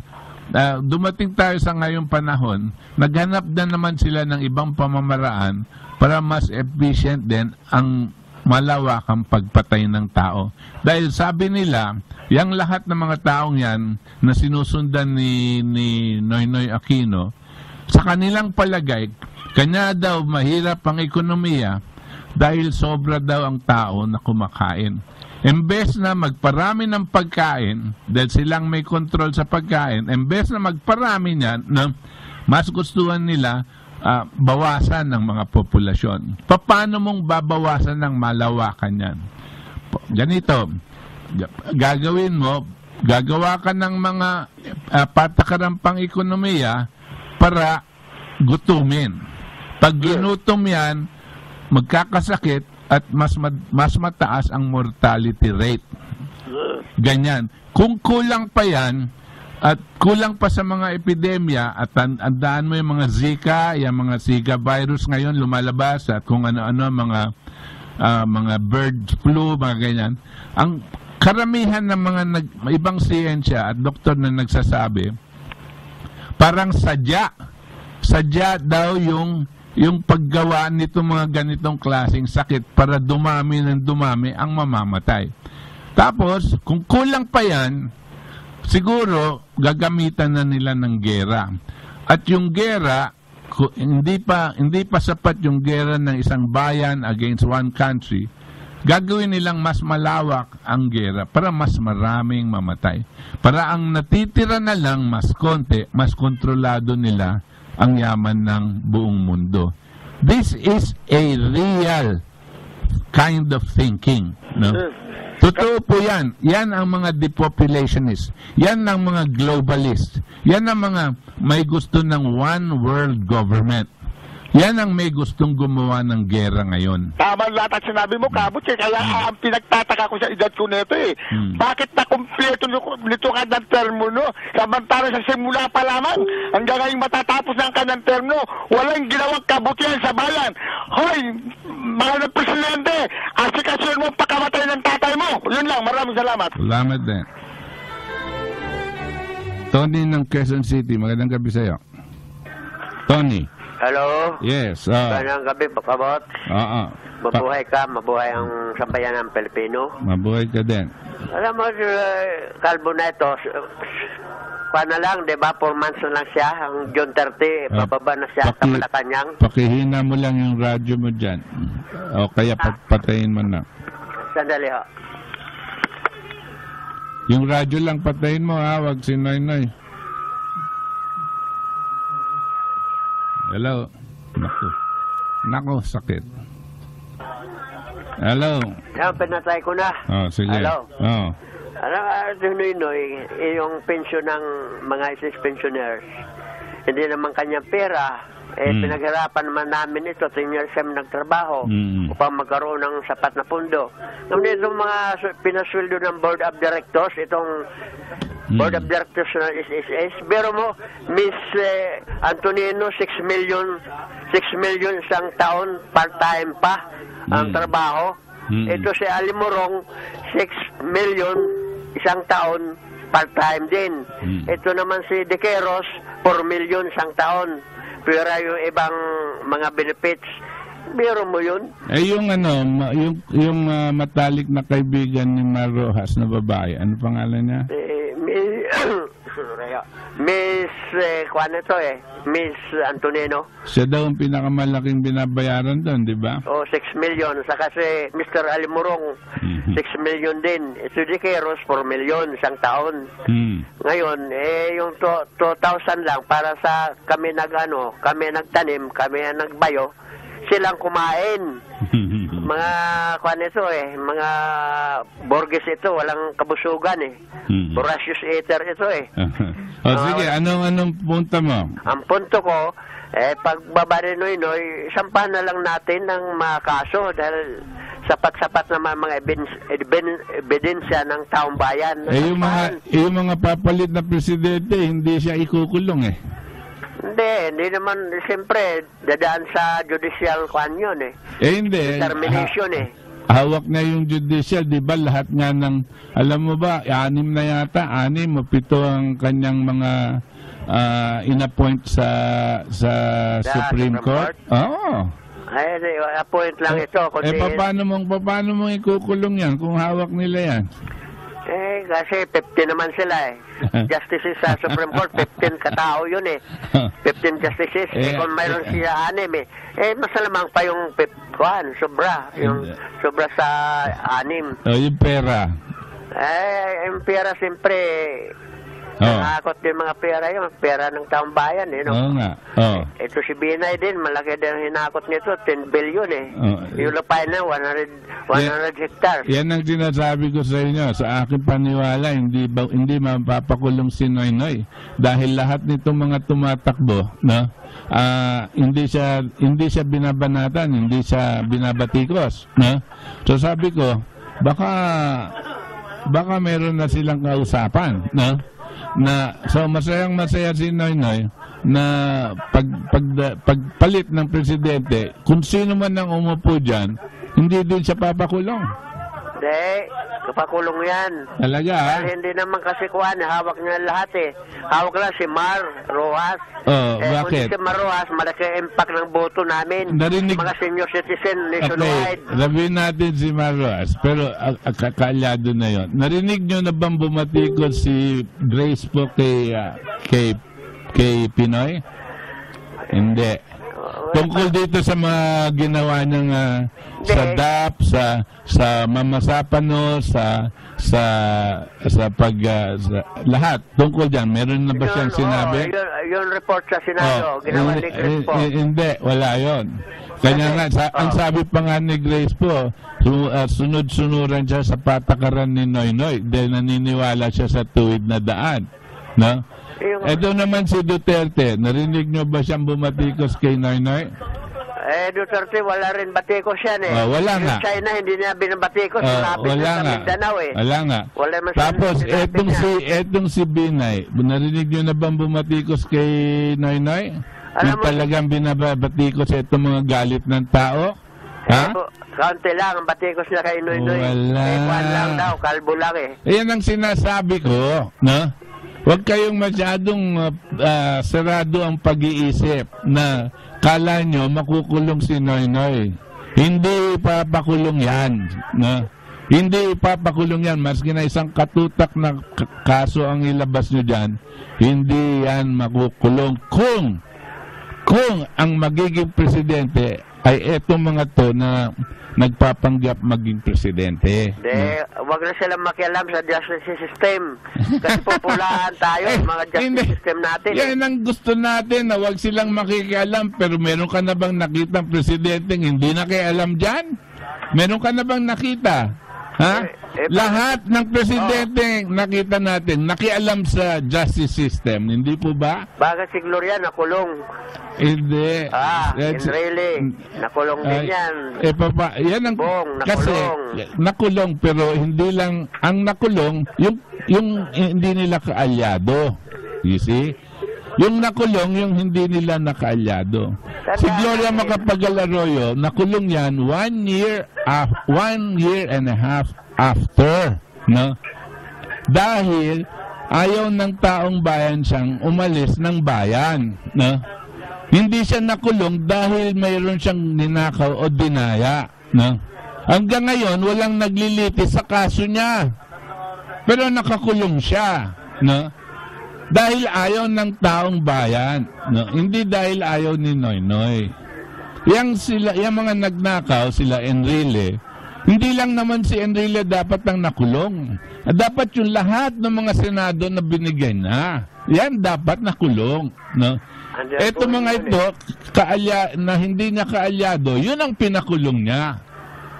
dumating tayo sa ngayong panahon, naghanap na naman sila ng ibang pamamaraan para mas efficient din ang malawakang pagpatay ng tao. Dahil sabi nila, yung lahat ng mga taong yan na sinusundan ni Noynoy Aquino, sa kanilang palagay, kanya daw mahirap ang ekonomiya dahil sobra daw ang tao na kumakain. Imbes na magparami ng pagkain, dahil silang may control sa pagkain, imbes na magparami niyan, mas gustuhan nila bawasan ng mga populasyon. Paano mong babawasan ng malawakan yan? Ganito, gagawa ka ng mga patakaran pang ekonomiya para gutumin. Pag ginutom yan, magkakasakit at mas mataas ang mortality rate. Ganyan. Kung kulang pa yan, at kulang pa sa mga epidemya, at andaan mo yung mga Zika, yung mga Zika virus ngayon lumalabas, at kung ano-ano, mga bird flu, mga ganyan. Ang karamihan ng mga ibang siyensya at doktor na nagsasabi, parang sadya daw yung paggawa nito mga ganitong klaseng sakit para dumami ng dumami ang mamamatay. Tapos, kung kulang pa yan, siguro gagamitan na nila ng gera. At yung gera, hindi pa sapat yung gera ng isang bayan against one country. Gagawin nilang mas malawak ang gera para mas maraming mamatay. Para ang natitira na lang mas konti, mas kontrolado nila ang yaman ng buong mundo. This is a real kind of thinking, no? Totoo po yan. Yan ang mga depopulationists. Yan ang mga globalists. Yan ang mga may gusto ng one world government. Yan ang may gustong gumawa ng gera ngayon. Tama lahat at sinabi mo, Kabut, kaya ang pinagtataka ko sa edad ko nito Bakit na kumpleto nito kanyang termo, no? Samantala sa simula pa lamang, hanggang ngayon matatapos ng kanyang termo, walang ginawang kabutihan sa bayan. Hoy, mga presidente, asikasyon mo pagkamatay ng tatay mo. Yun lang, maraming salamat. Salamat din. Tony ng Quezon City, magandang gabi sa'yo. Tony. Hello? Yes. Magandang gabi, Kabot. Mabuhay ka, mabuhay ang sambayan ng Pilipino. Mabuhay ka din. Alam mo, kalbo na ito, na lang, di ba? 4 months na lang siya, ang June 30, bababa na siya sa Malacanang. Pakihina mo lang yung radyo mo dyan. O kaya patayin mo na. Sandali ho. Yung radyo lang patayin mo, ha? Wag si Noy-Noy. Hello. Naku, sakit. Hello. Yan, pinatay ko na. Sige. Hello. Alam nga, Noy-Noy, yung pensyon ng mga pensioners, hindi naman kanyang pera. Pinaghirapan naman namin ito, 10 years kami nagtrabaho upang magkaroon ng sapat na pundo. Ngayon itong mga pinasweldo ng Board of Directors, itong Board of Directors ng SSS, pero mo, Miss Antonino, 6 million isang taon, part-time pa ang trabaho. Ito si Alimurong, 6 million isang taon, part-time din. Ito naman si Dequeros, 4 million isang taon. Pero yung ibang mga benefits, meron mo yun? Yung matalik na kaibigan ni Mar Rojas na babae, ano pangalan niya? Miss Miss Antonino. Siya daw ang pinakamalaking binabayaran doon, di ba? 6 million. Saka si Mr. Alimurong, 6 million din. Ito di Keros, 4 million isang taon. Ngayon, yung 2,000 lang para sa kami nagtanim, kami nagbayo, silang kumain. Mga mga Borges ito, walang kabusugan voracious eater ito sige, anong punto mo? Ang punto ko, pagbaba ni Noy-Noy, sampahan na lang natin ng mga kaso dahil sapat-sapat naman mga ebidensya ng taong bayan. Yung mga papalit na presidente, hindi siya ikukulong Hindi naman, siyempre, dadaan sa judicial yun hindi. Determination Hawak na yung judicial, di ba? Lahat nga ng, alam mo ba, 6 na yata, 6 o 7 ang kanyang mga in-appoint sa Supreme Court. Oo. Appoint lang ito. Paano mong ikukulong yan kung hawak nila yan? Kasi 50 naman sila Justices sa Supreme Court, 15 katao yun 15 justices. Kung mayroon siya 6 mas lamang pa yung sobra. Yung sobra sa 6. Yung pera. Yung pera siyempre, nakakot din mga pera yun. Pera ng taong bayan Oo nga. Ito si Binay din, malaki din hinakot nito, 10 billion Yung lupain na 100 hectares. Yan ang sinasabi ko sa inyo. Sa aking paniwala, hindi mapapakulong si Noy-Noy. Dahil lahat nitong mga tumatakbo, hindi siya binabanatan, hindi siya binabatikos. So sabi ko, baka meron na silang kausapan, so masayang-masaya si Noy-Noy na pagpalit ng presidente, kung sino man ang umupo dyan, hindi din siya papakulong. kapakulong yan. Talaga, ha? Dahil hindi naman kasi kuhan, hawak niya lahat eh. Hawak lang si Mar Rojas. Oh, bakit? Kung si Mar Rojas, malaki impact ng boto namin. Narinig- Mga senior citizen Okay, nationwide. sabihin natin si Marroas, pero kakalyado na yon. Narinig nyo na bang bumatikot si Grace po kay Pinoy? Hindi. Tungkol dito sa mga ginawa niyang sa DAP, sa Mamasapano, sa lahat. Tungkol diyan, meron na ba siyang sinabi? Yung report sa Senado, ginawa ni Grace po. Hindi, wala yon. Kanya nga, ang sabi pa nga ni Grace po, sunod-sunuran siya sa patakaran ni Noynoy dahil naniniwala siya sa tuwid na daan. No? Ito naman si Duterte, narinig nyo ba siyang bumatikos kay Noynoy? Duterte, wala rin batikos yan eh. Wala nga. Yung China, hindi niya binabatikos. Wala nga. Mindanao eh. Wala nga. Wala man Tapos, sinabi etong si Binay, narinig nyo na bang bumatikos kay Noynoy? Yung talagang binabatikos itong mga galit ng tao? Ha? Kaunti lang ang batikos na kay Noynoy. Wala. Kuhan lang daw, kalbo lang eh. Yan ang sinasabi ko, no? Huwag kayong masyadong sarado ang pag-iisip na kala nyo makukulong si Noynoy. Hindi ipapakulong yan. No? Hindi ipapakulong yan. Maski na isang katutak na kaso ang ilabas nyo dyan, hindi yan makukulong. Kung ang magiging presidente ay etong mga to na nagpapanggap maging presidente. Wag na silang makialam sa justice system. Kasi populaan tayo, mga justice system natin. Yan ang gusto natin, na wag silang makikialam. Pero meron ka na bang nakitang presidenteng hindi nakialam dyan? Meron ka na bang nakita? Ha? Lahat ng presidente nakita natin, nakialam sa justice system. Hindi po ba? Bakit si Gloria nakulong? Hindi. Really, nakulong din yan. Yan ang kasi nakulong, pero hindi lang ang nakulong yung hindi nila kaalyado. You see? Yung nakulong, yung hindi nila nakaalyado. Si Gloria Macapagal Arroyo, nakulong yan 1 year and a half after, no? Dahil ayaw ng taong bayan siyang umalis ng bayan, no? Hindi siya nakulong dahil mayroon siyang ninakaw o dinaya, no? Hanggang ngayon, walang naglilitis sa kaso niya. Pero nakakulong siya, no? Dahil ayaw ng taong bayan, no? Hindi dahil ayaw ni Noynoy. Yang mga nagnakaw, sila Enrile, hindi lang naman si Enrile dapat ang nakulong. Dapat yung lahat ng mga senado na binigay na, yan dapat nakulong, no? Ito mga ito, na hindi niya kaalyado, yun ang pinakulong niya.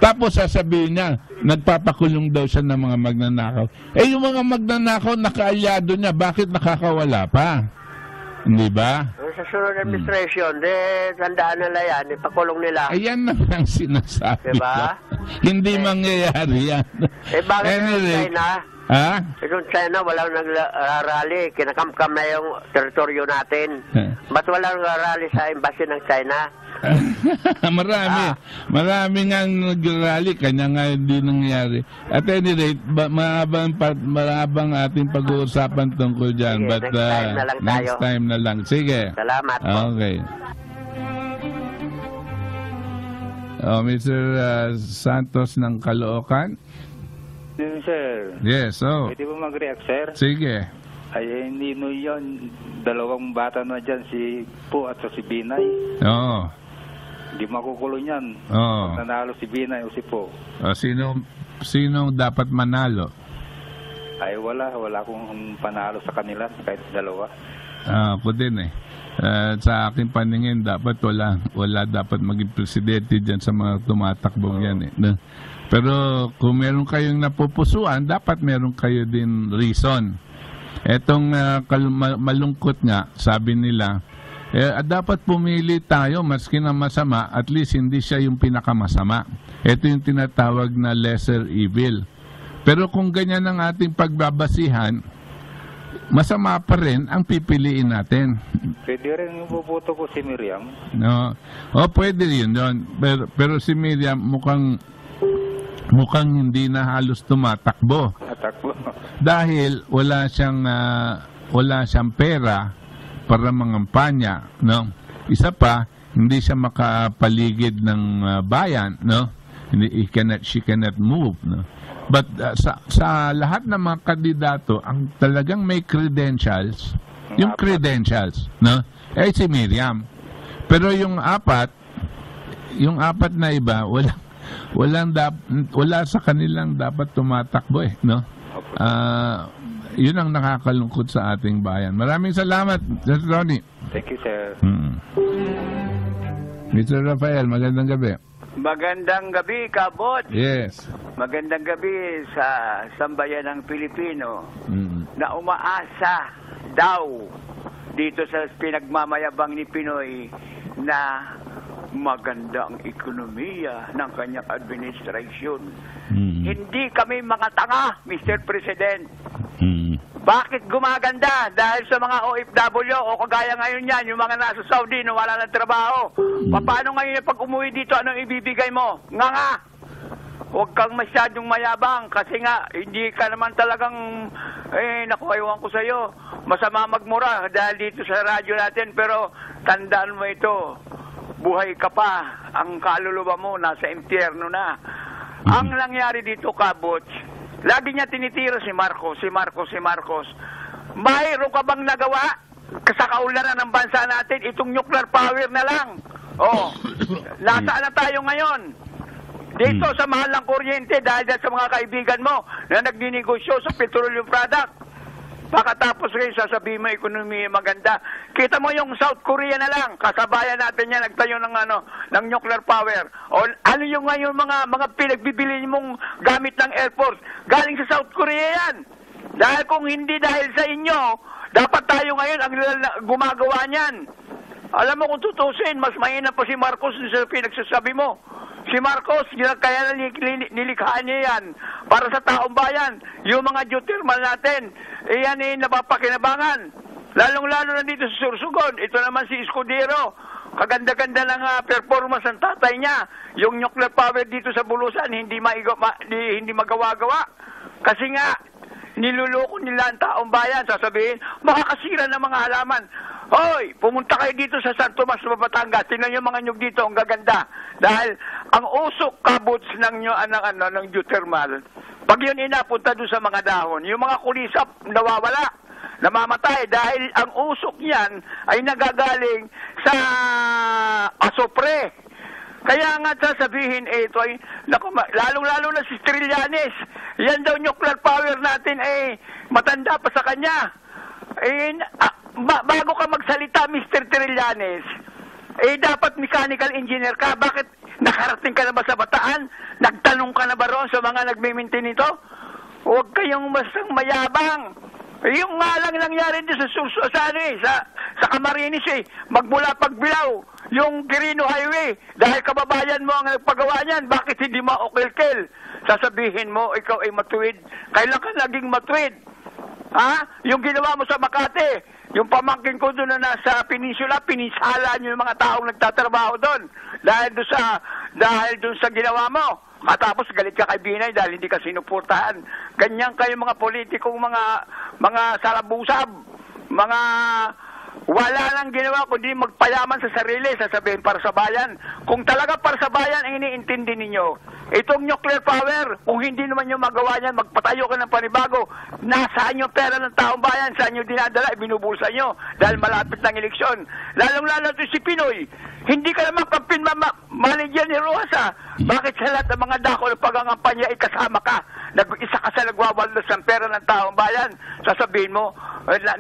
Tapos sasabihin niya, nagpapakulong daw siya ng mga magnanakaw. Yung mga magnanakaw, nakaalyado niya, bakit nakakawala pa? Hindi ba? Sa sunod administration, tandaan nila yan, ipakulong nila. Ayan naman ang sinasabi diba? ko. Hindi mangyayari yan. Bakit anyway, China? Ha? Itong China, walang nagrarally. Kinakamkam na yung teritoryo natin. Ba't walang nagrarally sa embassy ng China? Marami nga nag-rally, kanya nga hindi nangyari. At any rate, mahabang ating pag-uusapan tungkol dyan. Sige, but next time na lang. Sige. Salamat po. Okay. Mr. Santos ng Caloocan. Sir. Yes, Pwede po mag-react, sir? Sige. Ay, hindi no yun. Dalawang bata na dyan, si Po at si Binay. Oo. Hindi makukulong yan. Oo. Nanalo si Binay o si Po. Sino dapat manalo? Ay, wala akong panalo sa kanila, kahit dalawa. Ako din eh. Sa aking paningin, dapat wala dapat maging presidente dyan sa mga tumatakbong yan eh. No? Pero kung meron kayong napupusuan, dapat meron kayo din reason. Etong malungkot nga, sabi nila, dapat pumili tayo maski na masama, at least hindi siya yung pinakamasama. Ito yung tinatawag na lesser evil. Pero kung ganyan ang ating pagbabasihan, masama pa rin ang pipiliin natin. Pwede rin yung puputo ko si Miriam. No. Pwede rin yun. Pero si Miriam mukhang mukhang hindi na halos tumatakbo. Tatakbo. Dahil wala siyang pera para mangampanya, no? Isa pa, hindi siya makapaligid ng bayan, no? She cannot move, no? But sa lahat ng mga kandidato, ang talagang may credentials, yung credentials, no? Si Miriam. Pero yung apat na iba, wala sa kanilang dapat tumatakbo, no? Yun ang nakakalungkot sa ating bayan. Maraming salamat, Sir Ronnie. Thank you, sir. Mr. Rafael, magandang gabi. Magandang gabi, Kabot. Yes. Magandang gabi sa sambayan ng Pilipino na umaasa daw dito sa pinagmamayabang ni Pinoy na maganda ang ekonomiya ng kanyang administrasyon. Hindi kami mga tanga, Mr. President. Bakit gumaganda? Dahil sa mga OFW o kagaya ngayon yan, yung mga nasa Saudi na wala ng trabaho. Paano ngayon pag umuwi dito, anong ibibigay mo? Nga! Huwag kang masyadong mayabang kasi nga, hindi ka naman talagang, nakuha ko sa'yo. Masama magmura dahil dito sa radyo natin, pero tandaan mo ito, buhay ka pa. Ang kaluluwa mo, nasa impyerno na. Ang nangyari dito, Kabots, lagi niya tinitira si Marcos. Mayroon ka bang nagawa sa kaunlaran ng bansa natin? Itong nuclear power na lang. Nasaan na tayo ngayon? Dito sa mahal ng kuryente dahil sa mga kaibigan mo na nagninegosyo sa petroleum product. Pagkatapos rin sasabihin mo ekonomiya maganda. Kita mo yung South Korea na lang, kasabayan natin yan, nagtayo ng nuclear power. O ano yung ngayon mga pinagbibili mong gamit ng Air Force? Galing sa South Korea yan. Dahil kung hindi dahil sa inyo, dapat tayo ngayon ang gumagawa niyan. Alam mo kung tutusin, mas mahina pa si Marcos sa pinagsasabi mo. Si Marcos, kaya nilikhaan niya yan para sa taong bayan. Yung mga geothermal natin, yan napapakinabangan. Lalong-lalo na dito sa Sursugon. Ito naman si Escudero. Kaganda-ganda ng performance ng tatay niya. Yung nuclear power dito sa Bulusan, hindi magawa-gawa. Kasi nga, niluloko nila ang taong bayan. Sasabihin, makakasira ng mga halaman. Hoy, pumunta kayo dito sa San Tomas, Batangas. Tingnan yung mga nyug dito, ang gaganda. Dahil ang usok Kabots ng geothermal, pag yun inapunta doon sa mga dahon, yung mga kulisap nawawala, namamatay dahil ang usok niyan ay nagagaling sa asopre. Kaya nga sasabihin ito ay, lalong-lalo na si Trillanes, yan daw nuclear power natin ay matanda pa sa kanya. Bago ka magsalita, Mr. Trillanes, dapat mechanical engineer ka. Bakit nakarating ka na ba sa Bataan? Nagtanong ka na ba roon sa mga nagme-maintain nito? Huwag kayong masang mayabang. Yung nga lang nangyari din sa Camarines magmula Pagbilao, yung Quirino Highway, dahil kababayan mo ang nagpagawa niyan, bakit hindi mo ukil-kil? Sasabihin mo, ikaw ay matuwid. Kailan ka naging matuwid? Yung ginawa mo sa Makati, yung pamangkin ko doon na nasa Peninsula, pinisala niyo yung mga taong nagtatrabaho doon. Dahil doon sa ginawa mo. Katapos galit ka kay Binay dahil hindi ka sinuportahan. Ganyan kayo mga politikong mga sarabusab, mga wala lang ginawa kundi magpayaman sa sarili, sasabihin para sa bayan. Kung talaga para sa bayan ang iniintindi ninyo, itong nuclear power, kung hindi naman nyo magawa niyan, magpatayo ka ng panibago. Nasaan yung pera ng taong bayan? Saan nyo dinadala? Binubulsa nyo dahil malapit ng eleksyon. Lalong-lalo ito si Pinoy. Hindi ka naman campaign manager ni Rosa. Bakit sa lahat ng mga dako ng pagangampanya ay kasama ka? Isa ka sa nagwawaldas ng pera ng taong bayan. Sasabihin mo,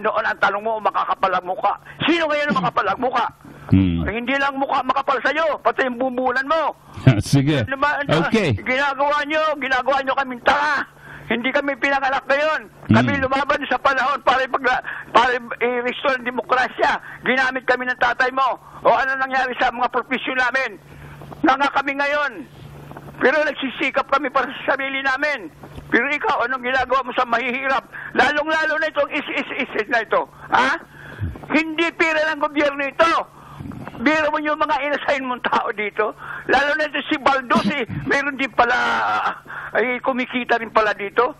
noon ang tanong mo, makakapalang muka. Sino ngayon ang makapalang muka? Hindi lang mukha makapal sa'yo, pati yung bumbulan mo. Sige. Okay. Ginagawa nyo kaming tanga. Hindi kami pinanganak ngayon. Kami lumaban sa panahon para i-restore ang demokrasya. Ginamit kami ng tatay mo. O ano nangyari sa mga profesyon namin? Nga kami ngayon. Pero nagsisikap kami para sa sarili namin. Pero ikaw, anong ginagawa mo sa mahihirap? Lalong-lalo na itong is na ito. Hindi pira ng gobyerno ito. biro mo yung mga inassign mong tao dito. Lalo na si Baldos, mayroon din pala, kumikita rin pala dito.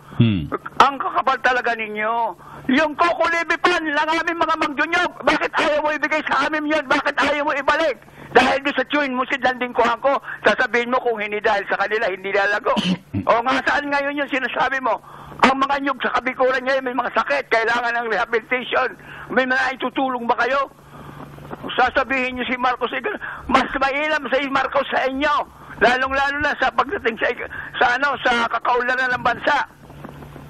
Ang kakapal talaga ninyo. Yung Coco Levipan lang aming mga mangjunyog, bakit ayaw mo ibigay sa amin yun? Bakit ayaw mo ibalik? Dahil doon sa tune mo, landing ko ako, sasabihin mo kung hindi dahil sa kanila, hindi lalago. O nga, saan ngayon yung sinasabi mo? Ang mga nyug sa kabikuran ngayon may mga sakit, kailangan ng rehabilitation. May mga itutulong ba kayo? Sasabihin niyo si Marcos, mas mailam si Marcos sa inyo, lalong-lalo na sa pagdating sa kakaunlaran ng bansa.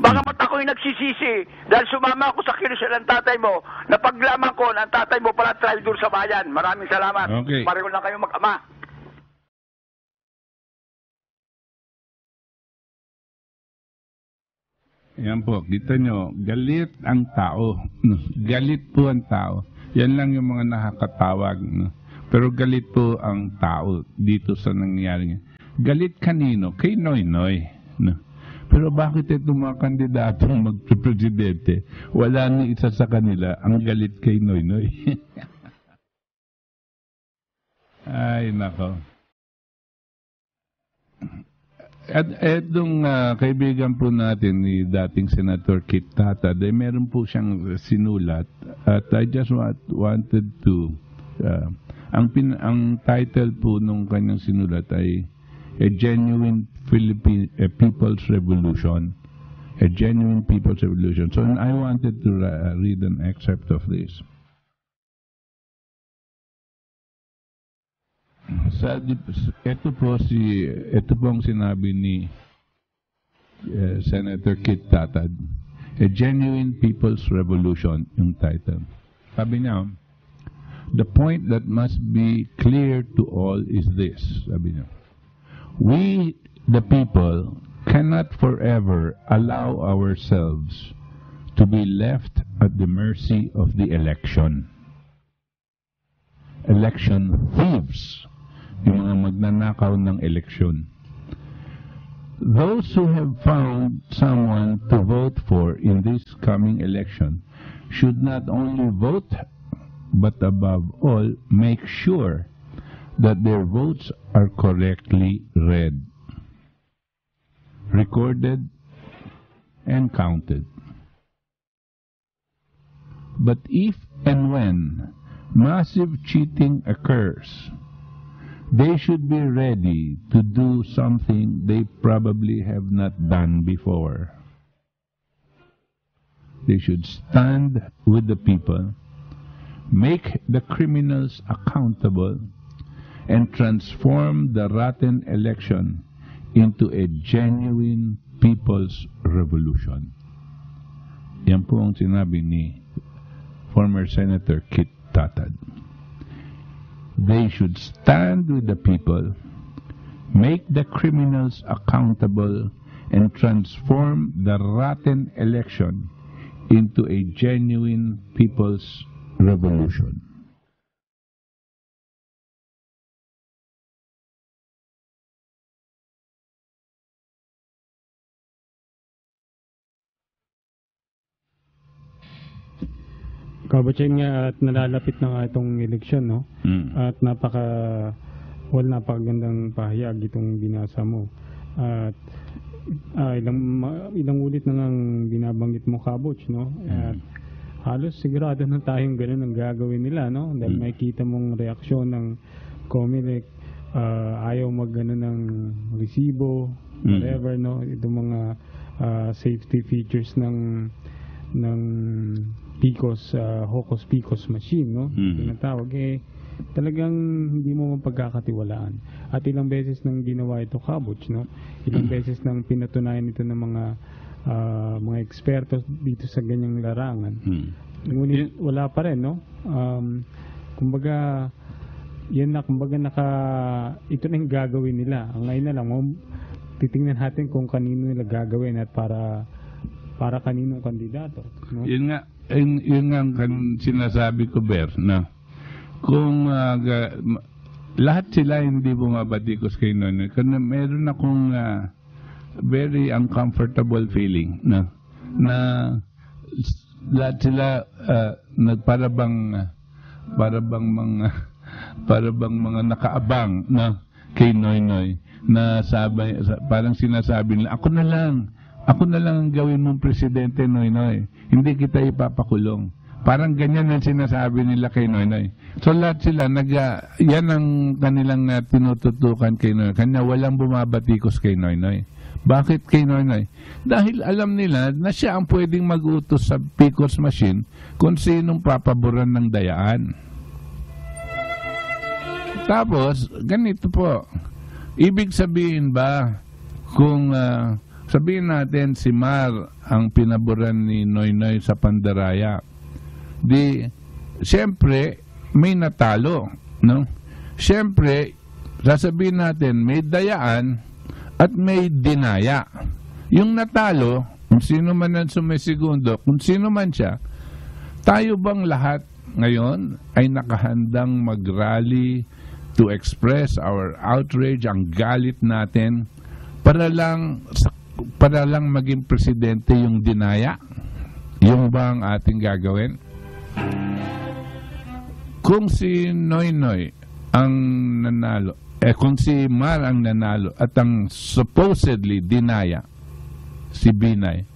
Baka ako'y nagsisisi dahil sumama ako sa kilos ng tatay mo na paglaman ko ng tatay mo pala traitor sa bayan. Maraming salamat. Okay. Pareho lang kayo mag-ama. Yan po, kita nyo, galit ang tao. Galit po ang tao. Yan lang yung mga nakakatawag. Pero galit po ang tao dito sa nangyayari. Galit kanino? Kay Noynoy. Pero bakit itong mga kandidatong magpresidente, wala ni isa sa kanila ang galit kay Noynoy? Ay, nako. At etong kaibigan po natin ni dating Senator Kit Tatad, meron po siyang sinulat at I just wanted to ang title po nung kanyang sinulat ay A Genuine People's Revolution. A Genuine People's Revolution. So I wanted to read an excerpt of this. Ito po ang sinabi ni Senator Kit Tatad. A Genuine People's Revolution, yung title. Sabi niya, the point that must be clear to all is this. Sabi niya, we, the people, cannot forever allow ourselves to be left at the mercy of the election. Election thieves. Yung mga magnanakaw ng eleksyon. Those who have found someone to vote for in this coming election should not only vote, but above all, make sure that their votes are correctly read, recorded, and counted. But if and when massive cheating occurs, they should be ready to do something they probably have not done before. They should stand with the people, make the criminals accountable, and transform the rotten election into a genuine people's revolution. Yan po ang sinabi ni former Senator Kit Tatad. They should stand with the people, make the criminals accountable, and transform the rotten election into a genuine people's revolution. Kabatyan nga at nalalapit na nga itong eleksyon, no? At napakagandang pahayag itong binasa mo. At ilang ulit na ngang binabanggit mo, Kaboch, no? At halos sigurado na tayong ganun ang gagawin nila, no? Dahil makikita mong reaksyon ng COMELEC, ayaw mag-ano ng resibo, whatever, no? Itong mga safety features ng PICOS, Hocus Picos machine, no? Tinatawag, talagang hindi mo mapagkakatiwalaan. At ilang beses nang ginawa ito, Kaboch, no? Ilang beses nang pinatunayan ito ng mga eksperto dito sa ganyang larangan. Ngunit wala pa rin, no? Kumbaga, ito na yung gagawin nila. Ngayon na lang, titingnan natin kung kanino nila gagawin at para kaninong kandidato, no? Yun nga ang sinasabi ko, Ber, na kung lahat sila hindi bumabatikos kay Noynoy, kasi meron akong very uncomfortable feeling na lahat sila para bang mga para bang mga nakaabang na kay Noynoy na parang sinasabi nila, ako na lang ang gawin mong presidente, Noynoy. Hindi kita ipapakulong. Parang ganyan ang sinasabi nila kay Noynoy. So lahat sila, yan ang kanilang tinututukan kay Noynoy. Kanya walang bumabatikos kay Noynoy. Bakit kay Noynoy? Dahil alam nila na siya ang pwedeng mag-utos sa PCOS machine kung sinong papaboran ng dayaan. Tapos, ganito po. Ibig sabihin ba, kung sabihin natin si Mar ang pinaboran ni Noynoy sa Pandaraya, di, siyempre, may natalo, no? Siyempre, sasabihin natin, may dayaan at may dinaya. Yung natalo, kung sino man ang sumisigundo, kung sino man siya, tayo bang lahat ngayon ay nakahandang mag-rally to express our outrage, ang galit natin, para lang maging presidente yung dinaya? Yung ba ang ating gagawin? Kung si Noynoy ang nanalo, kung si Mar ang nanalo at ang supposedly dinaya si Binay,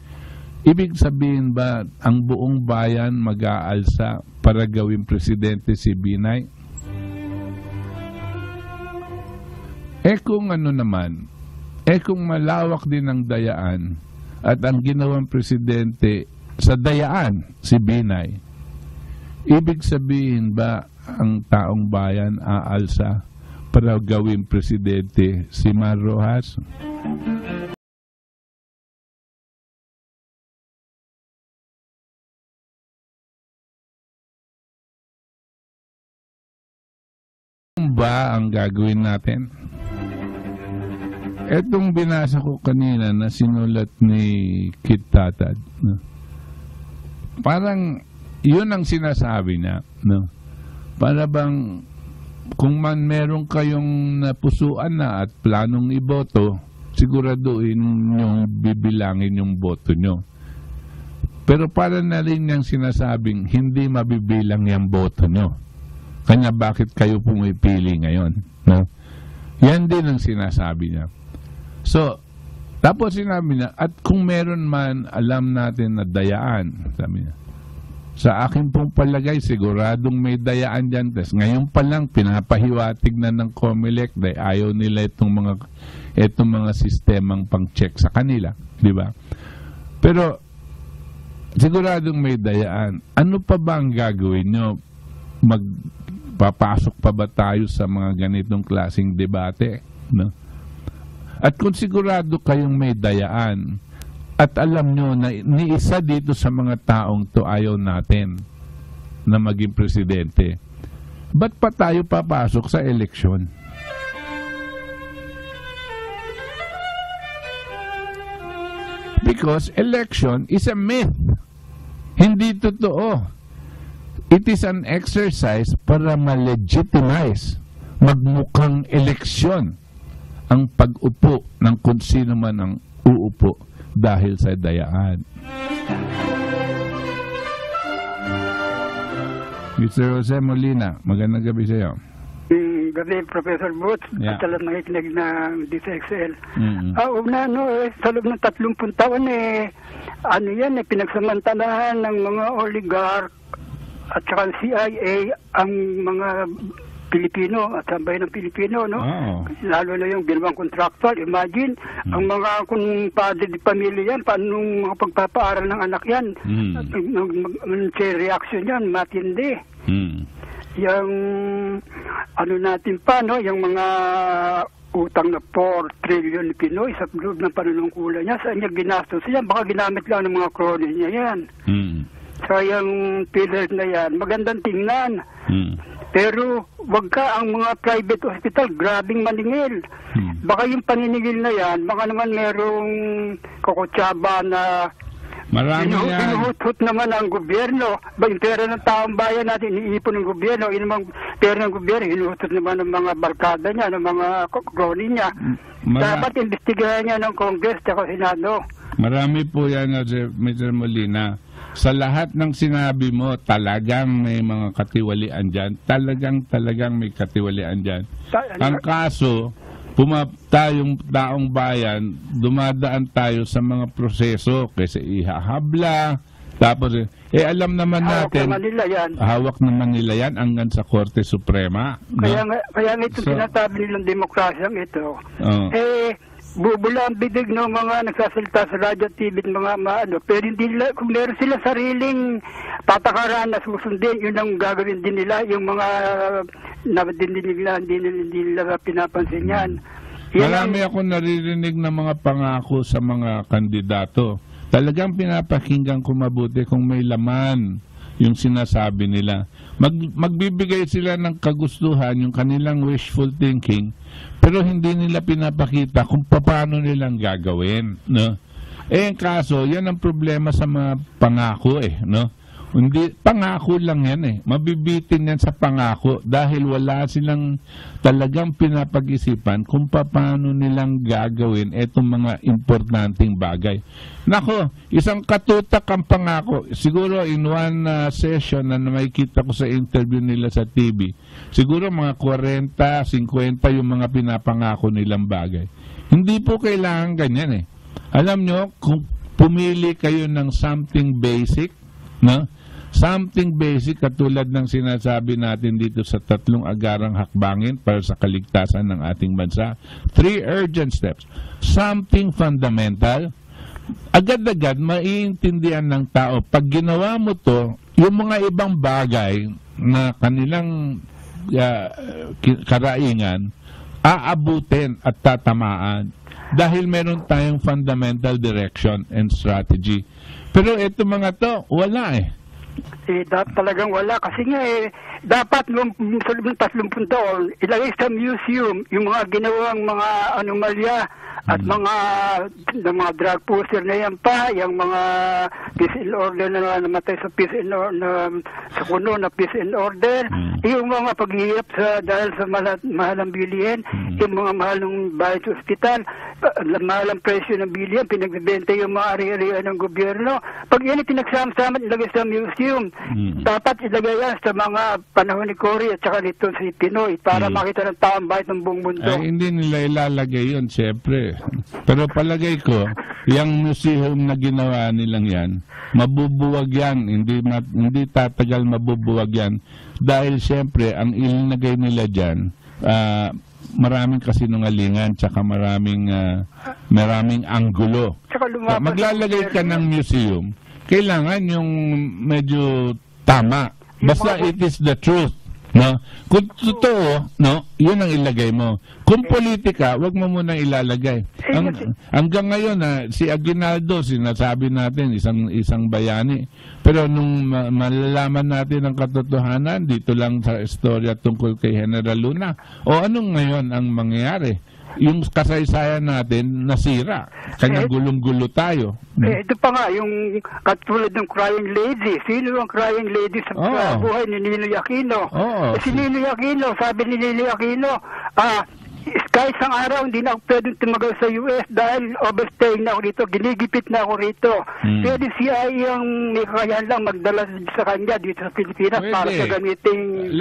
ibig sabihin ba ang buong bayan mag-aalsa para gawing presidente si Binay? Kung ano naman, kung malawak din ang dayaan at ang ginawang presidente sa dayaan si Binay, ibig sabihin ba ang taong bayan aalsa para gawing presidente si Mar Rojas? Ba ang gagawin natin? Etong binasa ko kanina na sinulat ni Kit Tatad, no? Parang yun ang sinasabi niya, no? Para bang kung man meron kayong napusuan na at planong iboto, siguraduhin yung bibilangin yung boto nyo. Pero para na rin niyang sinasabing hindi mabibilang yung boto nyo. Kanya bakit kayo pumipili ngayon? No? Yan din ang sinasabi niya. So, tapos sinabi niya, at kung meron man, alam natin na dayaan, sabi niya. Sa akin pong palagay, siguradong may dayaan dyan. Ngayon pa lang, pinapahiwatig na ng COMELEC dahil ayaw nila itong mga sistemang pang-check sa kanila. Di ba? Pero, siguradong may dayaan. Ano pa ba ang gagawin nyo? Magpapasok pa ba tayo sa mga ganitong klaseng debate? No? At kung sigurado kayong may dayaan, at alam nyo na ni isa dito sa mga taong to ayaw natin na maging presidente, ba't pa tayo papasok sa eleksyon? Because election is a myth. Hindi totoo. It is an exercise para ma-legitimize, magmukhang eleksyon ang pag-upo ng kung sino man ang uupo dahil sa dayaan. Mr. Jose Molina, magandang gabi sa iyo. Gabi, Professor Boots, at alam makikinig ng DCXL. Una, sa loob ng 30 taon, ano yan, pinagsamantalahan ng mga oligarch at saka CIA ang mga Pilipino at sabay ng Pilipino, no? Oh. Lalo na yung ginawang contractual. Imagine, ang mga kung padre di pamilya yan, paano mga pagpapaaral ng anak yan? Reaction yan, matindi. Yung, ano natin pa, no? Yung mga utang na 4 trillion ni Pinoy sa loob ng panunungkulan niya, saan niya ginastos yan? Baka ginamit lang ng mga cronies niya yan. So, yung pillars na yan, magandang tingnan. Pero wag ka ang mga private hospital, grabing maningil. Baka yung paniningil na yan, baka naman merong kukutsaba na hinuhut-hut naman ang gobyerno. Yung pera ng taong bayan natin, iniipon ng gobyerno. Yung namang pera ng gobyerno, hinuhut-hut naman ng mga barkada niya, ng mga crony niya. Dapat imbestigahan niya ng Congress at Senado. Marami po yan, Mr. Molina. sa lahat ng sinabi mo, talagang may mga katiwalian dyan. Talagang may katiwalian dyan. Ang kaso, tayong taong bayan, dumadaan tayo sa mga proseso kasi ihahabla, tapos alam naman natin, hawak naman nila yan hanggang sa Korte Suprema. No? Kaya nga itong sinasabi nilang demokrasyang ito, bubula ang bibig ng mga nagsasalita sa radyo at TV mga pero hindi nila, kung meron sila sariling patakaran na susundin, yun ang gagawin din nila, yung mga hindi nila pinapansin yan. Marami ako naririnig ng mga pangako sa mga kandidato. Talagang pinapakinggan ko mabuti kung may laman yung sinasabi nila. Magbibigay sila ng kagustuhan, yung kanilang wishful thinking, pero hindi nila pinapakita kung paano nilang gagawin. No? Ang kaso, yan ang problema sa mga pangako no? Hindi, pangako lang yan Mabibitin yan sa pangako dahil wala silang talagang pinapag-isipan kung paano nilang gagawin itong mga importanteng bagay. Nako, isang katutak ang pangako. Siguro in one session na makikita ko sa interview nila sa TV, siguro mga 40, 50 yung mga pinapangako nilang bagay. Hindi po kailangan ganyan Alam nyo, kung pumili kayo ng something basic, no? Something basic katulad ng sinasabi natin dito sa 3 agarang hakbangin para sa kaligtasan ng ating bansa. 3 urgent steps. Something fundamental. Agad-agad maiintindihan ng tao. Pag ginawa mo to, yung mga ibang bagay na kanilang karaingan, aabutin at tatamaan. Dahil meron tayong fundamental direction and strategy. Pero ito mga to, wala talagang wala kasi nga dapat nung 30 taon ilagay sa museum yung mga ginawang mga anomalya at mga drug pusher na yan pa, yung mga peace and order na namatay sa peace and order, sa kuno na peace and order, yung mga paghihirap dahil sa mahalang bilihin, yung mga mahalang bayad sa ospital, mahalang presyo ng bilihin, pinagbibenta yung mga ari-arian ng gobyerno. Pag yan pinagsama-sama, ilagay sa museum, dapat ilagay yan sa mga panahon ni Cory at saka nito si Pinoy para makita ng taong bayad ng buong mundo. Hindi nila ilalagay yun, siyempre. Pero palagay ko, yung museum na ginawa nilang yan, mabubuwag yan, hindi tatagal mabubuwag yan. Dahil siyempre, ang ilalagay nila dyan, maraming kasinungalingan, tsaka maraming anggulo. Maglalagay ka ng museum, kailangan yung medyo tama. Basta it is the truth. No? Kung totoo, no, yun ang ilagay mo. Kung politika, wag mo munang ilalagay. Hanggang ngayon, si Aguinaldo, sinasabi natin, isang bayani. Pero nung malalaman natin ang katotohanan, dito lang sa istorya tungkol kay General Luna, anong ngayon ang mangyayari? Yung kasaysayan natin nasira. Kanya gulong-gulo tayo. Ito pa nga, yung katulad ng crying lady. Sino ang crying lady sa buhay ni Ninoy Aquino? Si Ninoy Aquino, sabi ni Ninoy Aquino, kahit isang araw hindi na ako pwedeng tumagal sa US dahil overstaying na ako rito, ginigipit na ako rito. Pwede siya yung may kakayahan lang magdala sa kanya dito sa Pilipinas para sa gamiting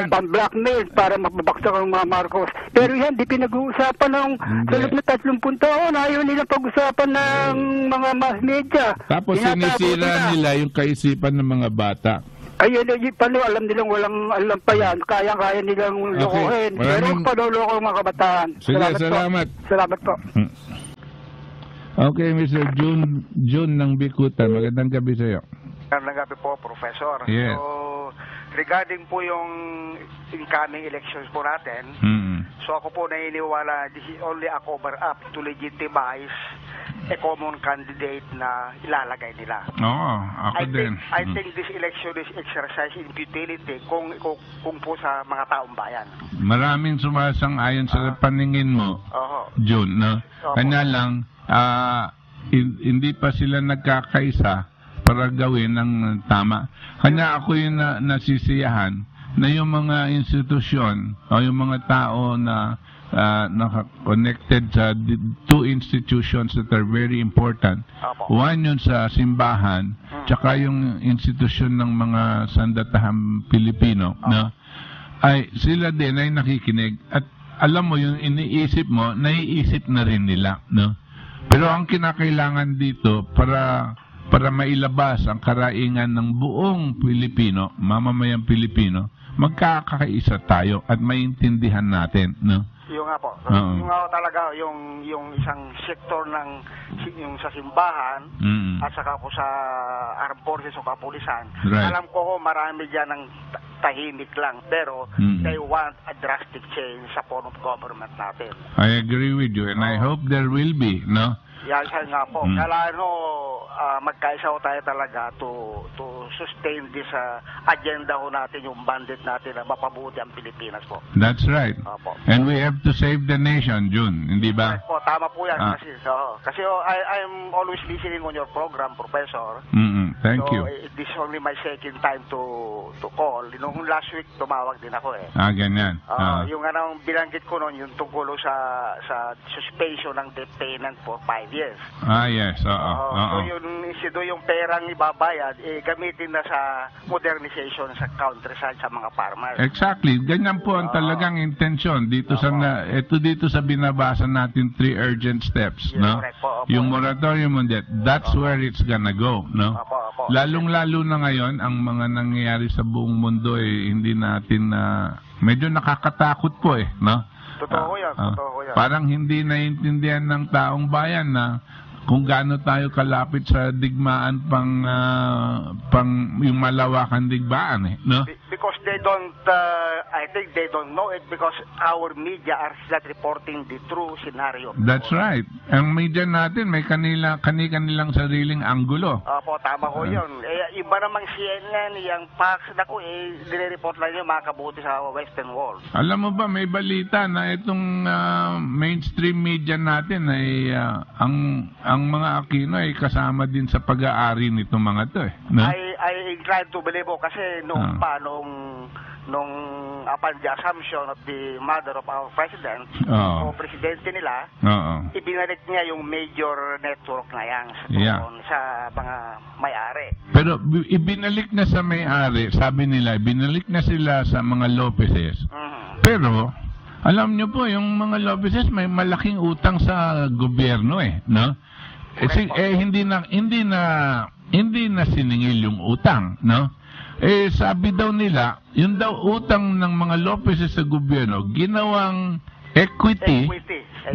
pang-blackmail para mapabaksak ang mga Marcos. Pero yan, di pinag-uusapan ng sa loob na 30 taon. Ayaw nilang pag-usapan ng mga mass media. Tapos sinisira nila yung kaisipan ng mga bata. Ayun, alam nilang walang alam pa yan. Kaya nilang lokohin. Pero panuloko mga kabataan. Sige, salamat. Salamat po. Okay, Mr. June ng Bikutan. Magandang gabi sa iyo. Magandang gabi po, Professor. Yes. So, regarding po yung incoming elections po natin, so ako po naniniwala this is only a cover-up to legitimize a common candidate na ilalagay nila. Ako din. I think this election is exercise in futility kung po sa mga taong bayan. Maraming sumasang-ayon sa paningin mo, June, no? Kanya lang, hindi pa sila nagkakaisa para gawin ng tama. Kanya ako yung nasisiyahan na yung mga institusyon o yung mga tao na naka-connected sa two institutions that are very important. One yun sa simbahan, tsaka yung institusyon ng mga sandatahang Pilipino, no? Ay sila din ay nakikinig at alam mo yung iniisip mo, naiisip na rin nila, no? Pero ang kinakailangan dito para mailabas ang karaingan ng buong Pilipino, mamamayang Pilipino, magkakaisa tayo at maintindihan natin, no? Yung nga po. Yung nga po talaga, yung isang sektor ng yung sa simbahan at saka po sa armed forces o kapulisan. Right. Alam ko marami dyan ng tahimik lang, pero they want a drastic change sa form of government natin. I agree with you and I hope there will be, no? Yan siya nga po. Kailangan magkaisa ho tayo talaga to sustain this agenda ho natin, yung bandit natin na mapabuti ang Pilipinas po. That's right. And we have to save the nation, Jun, hindi ba? Po, tama po yan. Kasi I'm always listening on your program, Professor. Thank you. This is only my second time to call. Nung last week, tumawag din ako eh. Ganyan. Yung anong binanggit ko noon, yung tungkol sa suspension ng debt payment for 5 years. Yes. So yung perang ibabayad, gamitin na sa modernization sa countryside sa mga farmers. Exactly. Ganyan po ang talagang intensyon dito dito sa binabasa natin 3 urgent steps, no? Yung moratorium on debt, that's where it's gonna go, no? Lalong-lalo na ngayon ang mga nangyayari sa buong mundo hindi natin medyo nakakatakot po no? Totoo yan. Parang hindi naiintindihan ng taong bayan na kung gaano tayo kalapit sa digmaan pang yung malawakan digmaan no? Because they don't I think they don't know it because our media are not reporting the true scenario. That's right. Ang media natin may kanilang sariling anggulo. Tama ko yun. Iba namang CNN, yung Fox, nire-report lang yung makabuti sa Western Wall. Alam mo ba, may balita na itong mainstream media natin ay ang mga Aquino ay kasama din sa pag-aari nitong mga to no? I inclined to believe kasi nung upon the assumption of the mother of our president o presidente nila, ibinalik niya yung major network na yan sa mga may-ari. Pero ibinalik na sa may-ari, sabi nila, ibinalik na sila sa mga Lopezes. Pero alam nyo po, yung mga Lopezes may malaking utang sa gobyerno no? Hindi na siningil yung utang, no? Sabi daw nila, yung daw utang ng mga Lopez sa gobyerno, ginawang equity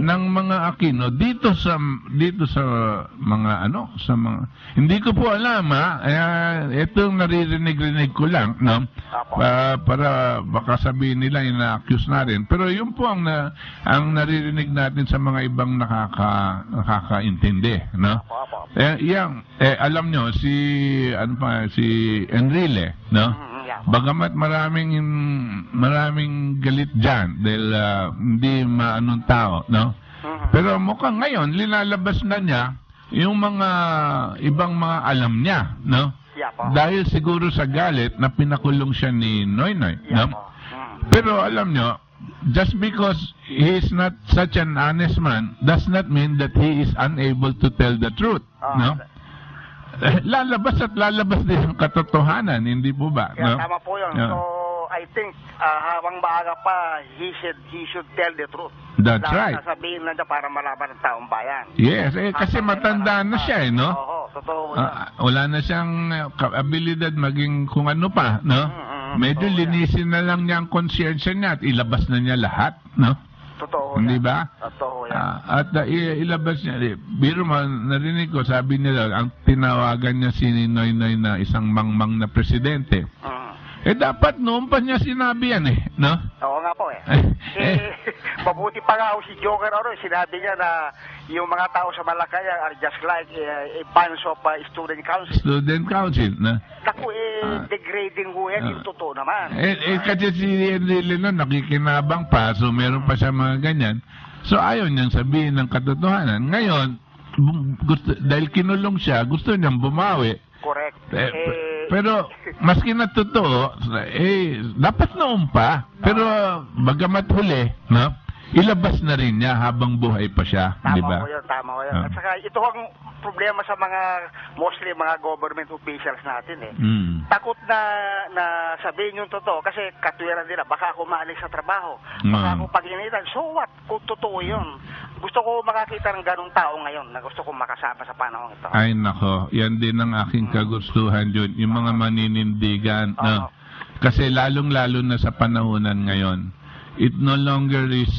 ng mga Aquino dito sa mga hindi ko po alam itong naririnig ko lang no para baka sabihin nila ina-accuse na rin, pero yun po ang naririnig natin sa mga ibang nakakaintindi no. Alam nyo si Enrile no. Bagamat maraming galit dyan dahil hindi maanong tao, no? Pero mukhang ngayon, linalabas na niya yung mga ibang mga alam niya, no? Dahil siguro sa galit na pinakulong siya ni Noynoy, no? Pero alam nyo, just because he is not such an honest man, does not mean that he is unable to tell the truth, no? Lalabas din ang katotohanan, hindi po ba? Kaya tama po yun. So, I think, habang maaga pa, he should tell the truth. That's right. Sasabihin lang niya para malaman ng taong bayan. Yes, kasi matanda na siya, no? Oo, totoo yan. Wala na siyang abilidad maging kung ano pa, no? Medyo linisin na lang niya ang konsyensya niya at ilabas na niya lahat, no? Totoo hindi ba? Totoo yan. At ilabas niya, biro mo, narinig ko, sabi nila, ang tinawagan niya si Noynoy na isang mangmang na presidente. Dapat noon pa niya sinabi yan no? Oo nga po mabuti pa nga si Joker sinabi niya na yung mga tao sa Malacanang are just like a bunch of student council. Student council, na? Naku, degrading ho yan, yung totoo naman. Kasi si Enrile nakikinabang pa, so meron pa siya mga ganyan. So ayaw niyang sabihin ng katotohanan. Ngayon, dahil kinulong siya, gusto niyang bumawi. Correct. Pero maski na totoo, dapat noon pa. Pero bagamat huli, no? ilabas na rin niya habang buhay pa siya, di ba? Tama ko yun. At saka ito ang problema sa mostly mga government officials natin eh. Takot na sabihin yung totoo kasi katwiran nila, baka ako maalis sa trabaho, baka ako pag-initan. So what? Kung totoo yun. Gusto ko makakita ng ganong tao ngayon na gusto ko makasama sa panahon ito. Ay nako, yan din ang aking kagustuhan yun, yung mga maninindigan. Kasi lalong-lalo na sa panahonan ngayon, it no longer is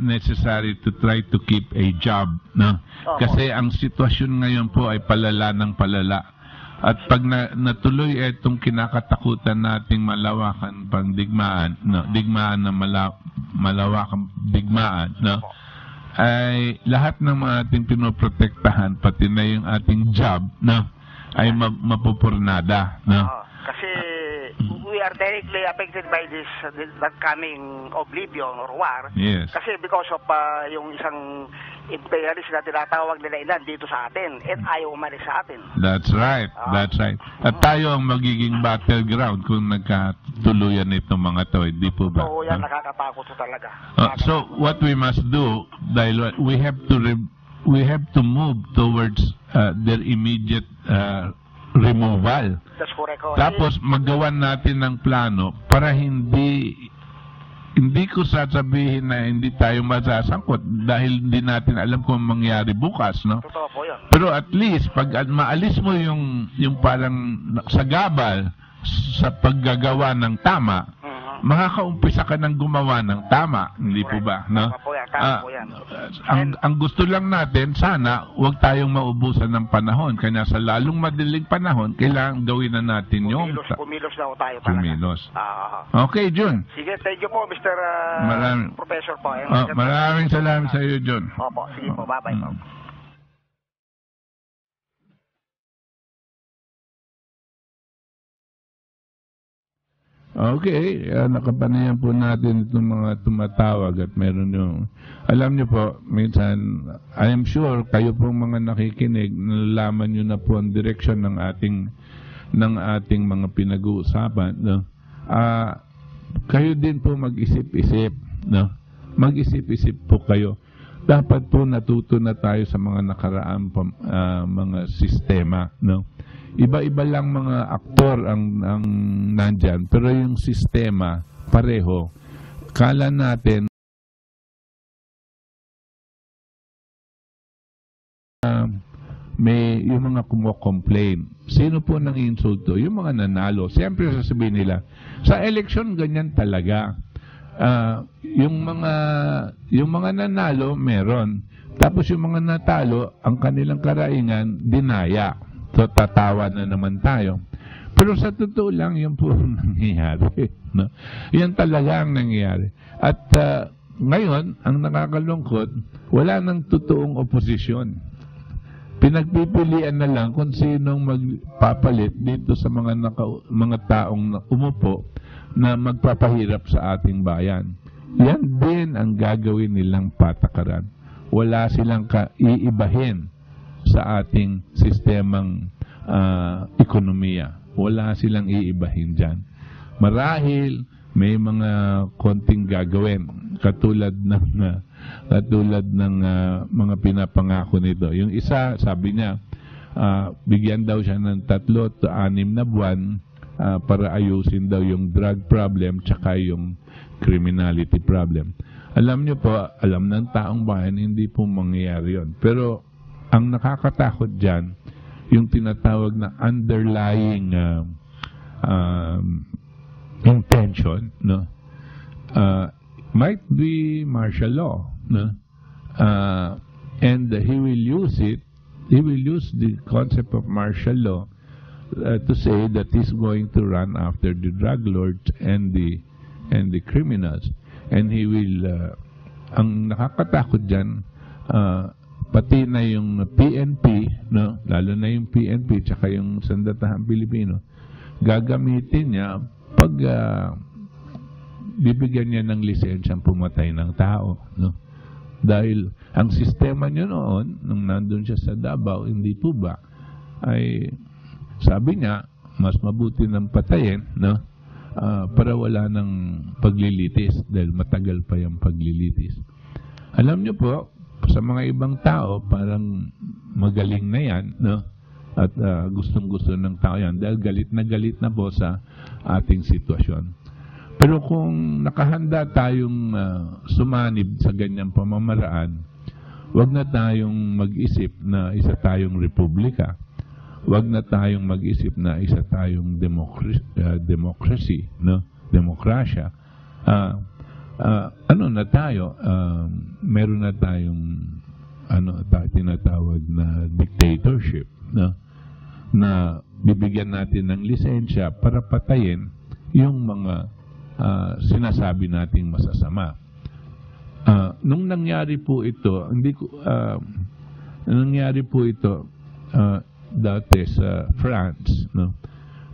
necessary to try to keep a job. No? Kasi ang sitwasyon ngayon po ay palala ng palala. At pag natuloy itong kinakatakutan nating malawakan pang digmaan, digmaan na malawakang digmaan, ay lahat ng mga ating pinoprotektahan, pati na yung ating job, ay mapupurnada. Kasi we are directly affected by this coming oblivion or war. Yes. Kasi because of yung isang imperialist na tinatawag nila ilan dito sa atin at ayaw umalis sa atin. That's right. That's right. At tayo ang magiging battleground kung nagkatuluyan itong mga to. Di po ba? Oo, yan nakakatakot talaga. So what we must do, dahil we have to move towards their immediate removal. That's correct. Tapos magawan natin ng plano para hindi ko sasabihin na hindi tayo masasangkot dahil hindi natin alam kung mangyari bukas, no? Totoo po yun. Pero at least pag maalis mo yung parang sagabal sa paggagawa ng tama, makakaumpisa ka ng gumawa ng tama, hindi po ba, no? Ang gusto lang natin, sana huwag tayong maubusan ng panahon. Kaya sa lalong madaling panahon, kailangan gawin na natin yung kumilos na tayo talaga. Kumilos. Okay, Jun. Sige, thank you po, Mr. Professor po. Maraming salamat sa iyo, Jun. Opo, sige po, bye-bye po. Okay, nakapanayan po natin itong mga tumatawag at meron yung, alam niyo po, minsan, I am sure kayo pong mga nakikinig, nalalaman niyo na po ang direksyon ng ating mga pinag-uusapan. No? Kayo din po mag-isip-isip. No? Mag-isip-isip po kayo. Dapat po natuto na tayo sa mga nakaraang mga sistema. No? Iba-iba lang mga aktor ang nandyan, pero yung sistema, pareho. Kala natin, may yung mga kumo-complain. Sino po nang insulto? Yung mga nanalo. Siyempre sasabihin nila, sa eleksyon ganyan talaga. Yung mga nanalo, meron. Tapos yung mga natalo, ang kanilang karaingan, dinaya. So, tatawa na naman tayo. Pero sa totoo lang, yun po nangyayari. No? Yan talaga ang nangyayari. At ngayon, ang nakakalungkot, wala nang totoong oposisyon. Pinagpipilian na lang kung sinong magpapalit dito sa mga taong umupo na magpapahirap sa ating bayan. Yan din ang gagawin nilang patakaran. Wala silang iibahin sa ating sistemang ekonomiya. Wala silang iibahin dyan. Marahil may mga konting gagawin katulad ng mga pinapangako nito. Yung isa, sabi niya, bigyan daw siya ng 3 to 6 na buwan para ayusin daw yung drug problem tsaka yung criminality problem. Alam niyo po, alam ng taong bayan, hindi po mangyayari yun. Pero ang nakakatakot dyan, yung tinatawag na underlying intention, no? Might be martial law, no? And he will use the concept of martial law to say that he's going to run after the drug lords and the criminals. And he will, ang nakakatakot dyan, pati na yung PNP, no? Lalo na yung PNP tsaka yung Sandatahang Pilipino, gagamitin niya pag bibigyan niya ng lisensyang pumatay ng tao, no? Dahil ang sistema niya noon, nung nandun siya sa Davao, hindi po ba, ay sabi niya, mas mabuti ng patayin, no? para wala ng paglilitis dahil matagal pa yung paglilitis. Alam nyo po, sa mga ibang tao, parang magaling na yan, no? At gustong-gusto ng tao yan dahil galit na po sa ating sitwasyon. Pero kung nakahanda tayong sumanib sa ganyang pamamaraan, wag na tayong mag-isip na isa tayong republika. Wag na tayong mag-isip na isa tayong democracy, no? Demokrasya. Ano na tayo? Meron na tayong tinatawag na dictatorship, no? Na bibigyan natin ng lisensya para patayin yung mga sinasabi nating masasama. Nung nangyari po ito, dati sa France, no?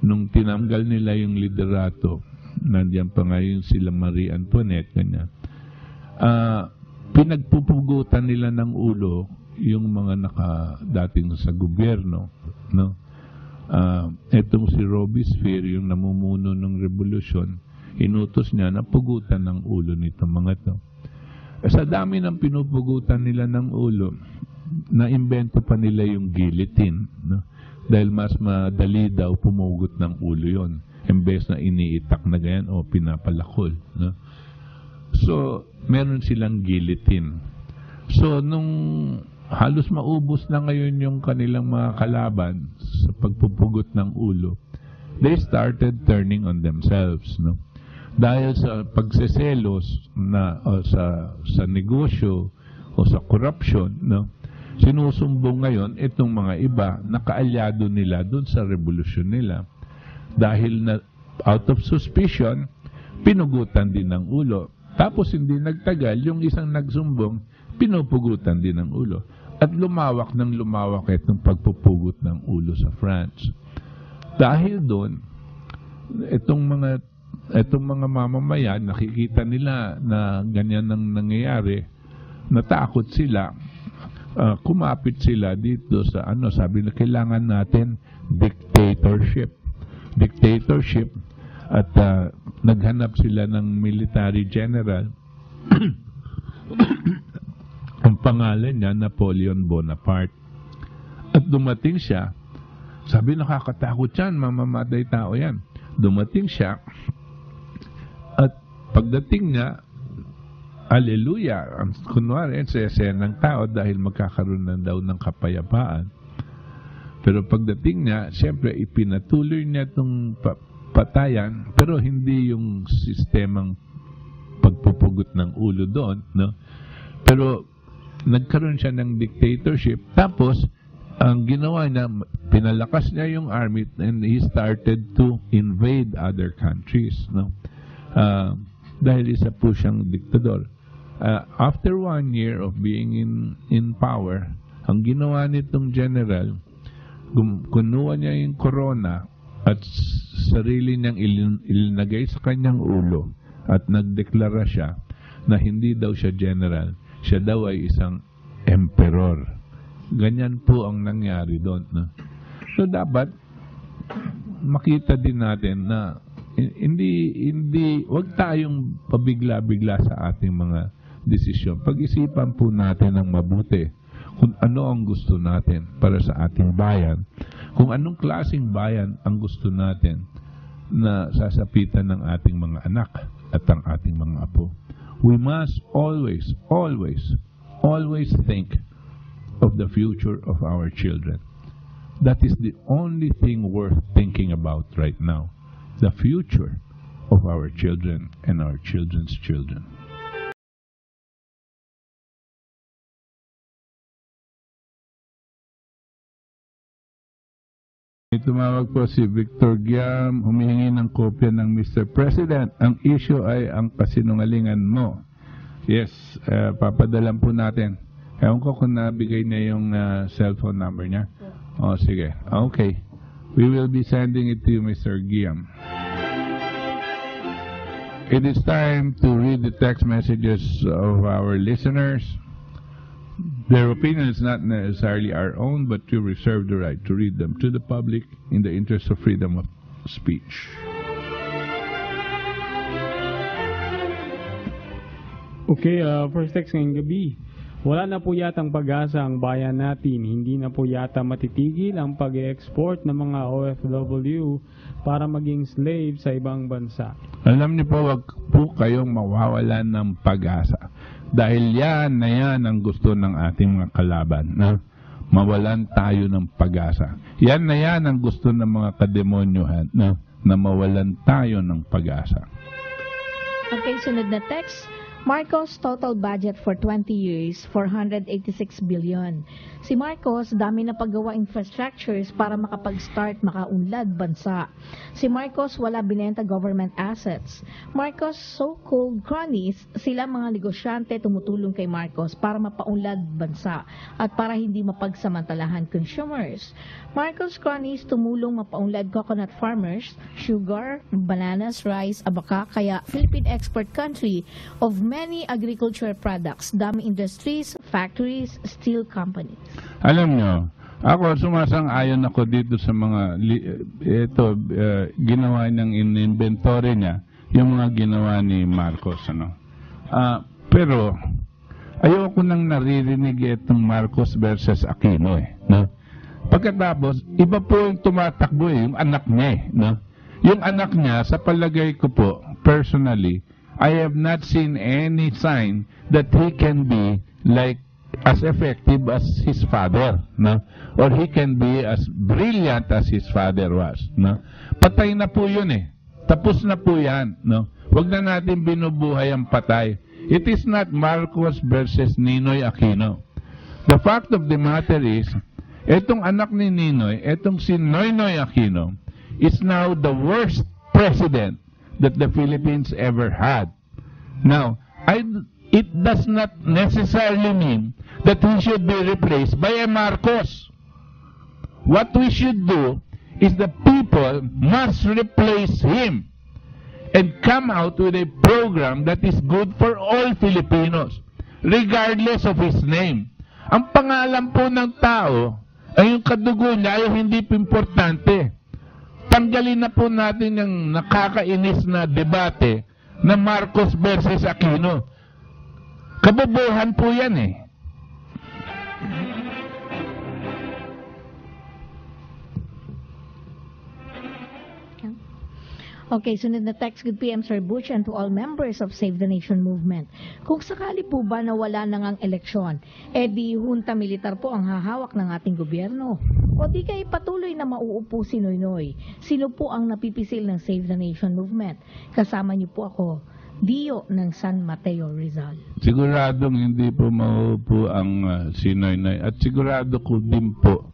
Nung tinanggal nila yung liderato, nandiyan pa ngayon sila Marie Antoinette, ganyan. Pinagpupugutan nila ng ulo yung mga dating sa gobyerno, no? Etong si Robespierre, yung namumuno ng revolusyon, inutos niya na pugutan ng ulo nito mga to. Sa dami ng pinupugutan nila ng ulo, na-invento pa nila yung guillotine, no? Dahil mas madali daw pumugot ng ulo yon, imbes na iniitak na ganyan o pinapalakol, no? So, meron silang guillotine. So, nung halos maubos na ngayon yung kanilang mga kalaban sa pagpupugot ng ulo, they started turning on themselves, no? Dahil sa pagseselos na sa negosyo o sa corruption, no? Sinusumbong ngayon itong mga iba na kaalyado nila doon sa revolusyon nila. Dahil na out of suspicion, pinugutan din ng ulo. Tapos hindi nagtagal, yung isang nagsumbong, pinupugutan din ng ulo. At lumawak itong pagpupugot ng ulo sa France. Dahil doon, itong mga mamamayan, nakikita nila na ganyan ang nangyayari, natakot sila, kumapit sila dito sa sabi na kailangan natin dictatorship at naghanap sila ng military general. Ang pangalan niya Napoleon Bonaparte. At dumating siya, sabi nakakatakot yan, mamamatay tao yan. Dumating siya at pagdating niya, hallelujah, kunwari sese ng tao dahil magkakaroon na daw ng kapayapaan. Pero pagdating niya, siyempre ipinatuloy niya itong patayan, pero hindi yung sistemang pagpupugot ng ulo doon, no? Pero nagkaroon siya ng dictatorship. Tapos ang ginawa niya, pinalakas niya yung army and he started to invade other countries, no? Dahil isa po siyang diktador. After 1 year of being in power, ang ginawa nitong general, kunuha niya yung corona at sarili niyang ilinagay sa kanyang ulo at nagdeklara siya na hindi daw siya general, siya daw ay isang emperor. Ganyan po ang nangyari doon, no? So dapat makita din natin na hindi wag tayong pabigla-bigla sa ating mga desisyon. Pag-isipan po natin ng mabuti kung ano ang gusto natin para sa ating bayan, kung anong klaseng bayan ang gusto natin na sasapitan ng ating mga anak at ang ating mga apo. We must always think of the future of our children. That is the only thing worth thinking about right now. The future of our children and our children's children. Tumawag po si Victor Giam, humihingi ng kopya ng Mr. President. Ang issue ay ang kasinungalingan mo. Yes, papadalan po natin. Ewan ko kung nabigay niya yung cellphone number niya. O, sige. Okay. We will be sending it to you, Mr. Giam. It is time to read the text messages of our listeners. Their opinion is not necessarily our own, but we reserve the right to read them to the public in the interest of freedom of speech. Okay, first text ngayong gabi. Wala na po yatang pag-asa ang bayan natin. Hindi na po yata matitigil ang pag-export ng mga OFW para maging slave sa ibang bansa. Alam niyo po, wag po kayong mawawalan ng pag-asa. Dahil yan ang gusto ng ating mga kalaban. Na mawalan tayo ng pag-asa. Yan ang gusto ng mga kademonyohan. Na mawalan tayo ng pag-asa. Okay, sunod na text. Marcos total budget for 20 years, 486 billion. Si Marcos, dami na paggawa infrastructures para makapag-start, makaunlad bansa. Si Marcos, wala binenta government assets. Marcos, so-called cronies, sila mga negosyante tumutulong kay Marcos para mapaunlad bansa at para hindi mapagsamantalahan consumers. Marcos cronies tumulong mapaunlad coconut farmers, sugar, bananas, rice, abaka, kaya Philippine export country of many agricultural products, dami industries, factories, steel companies. Alam nyo, ako sumasang-ayon ako dito sa mga, ginawa niyang in-inventory niya, yung mga ginawa ni Marcos. Pero, ayoko nang naririnig itong Marcos versus Aquino. No? Pagkatapos, iba po yung tumatakbo, yung anak niya. No? Yung anak niya, sa palagay ko po, personally, I have not seen any sign that he can be like as effective as his father, no? Or he can be as brilliant as his father was, no? Patay na po yun eh. Tapos na po yan, no? Huwag na natin binubuhay ang patay. It is not Marcos versus Ninoy Aquino. The fact of the matter is, etong anak ni Ninoy, etong si Noynoy Aquino, is now the worst president that the Philippines ever had. Now, it does not necessarily mean that he should be replaced by a Marcos. What we should do is the people must replace him and come out with a program that is good for all Filipinos, regardless of his name. Ang pangalan po ng tao ay yung kadugo niya ay hindi importante. Tanggalin na po natin yung nakakainis na debate na Marcos versus Aquino. Kabobohan po yan eh. Okay, sunod na text. Good PM, Sir Butch, and to all members of Save the Nation movement. Kung sakali po ba na wala na ngang eleksyon, di junta militar po ang hahawak ng ating gobyerno? O di kayo patuloy na mauupo si Noynoy? Sino po ang napipisil ng Save the Nation movement? Kasama niyo po ako, Dio ng San Mateo, Rizal. Siguradong hindi po mauupo ang si Noynoy. At sigurado ko din po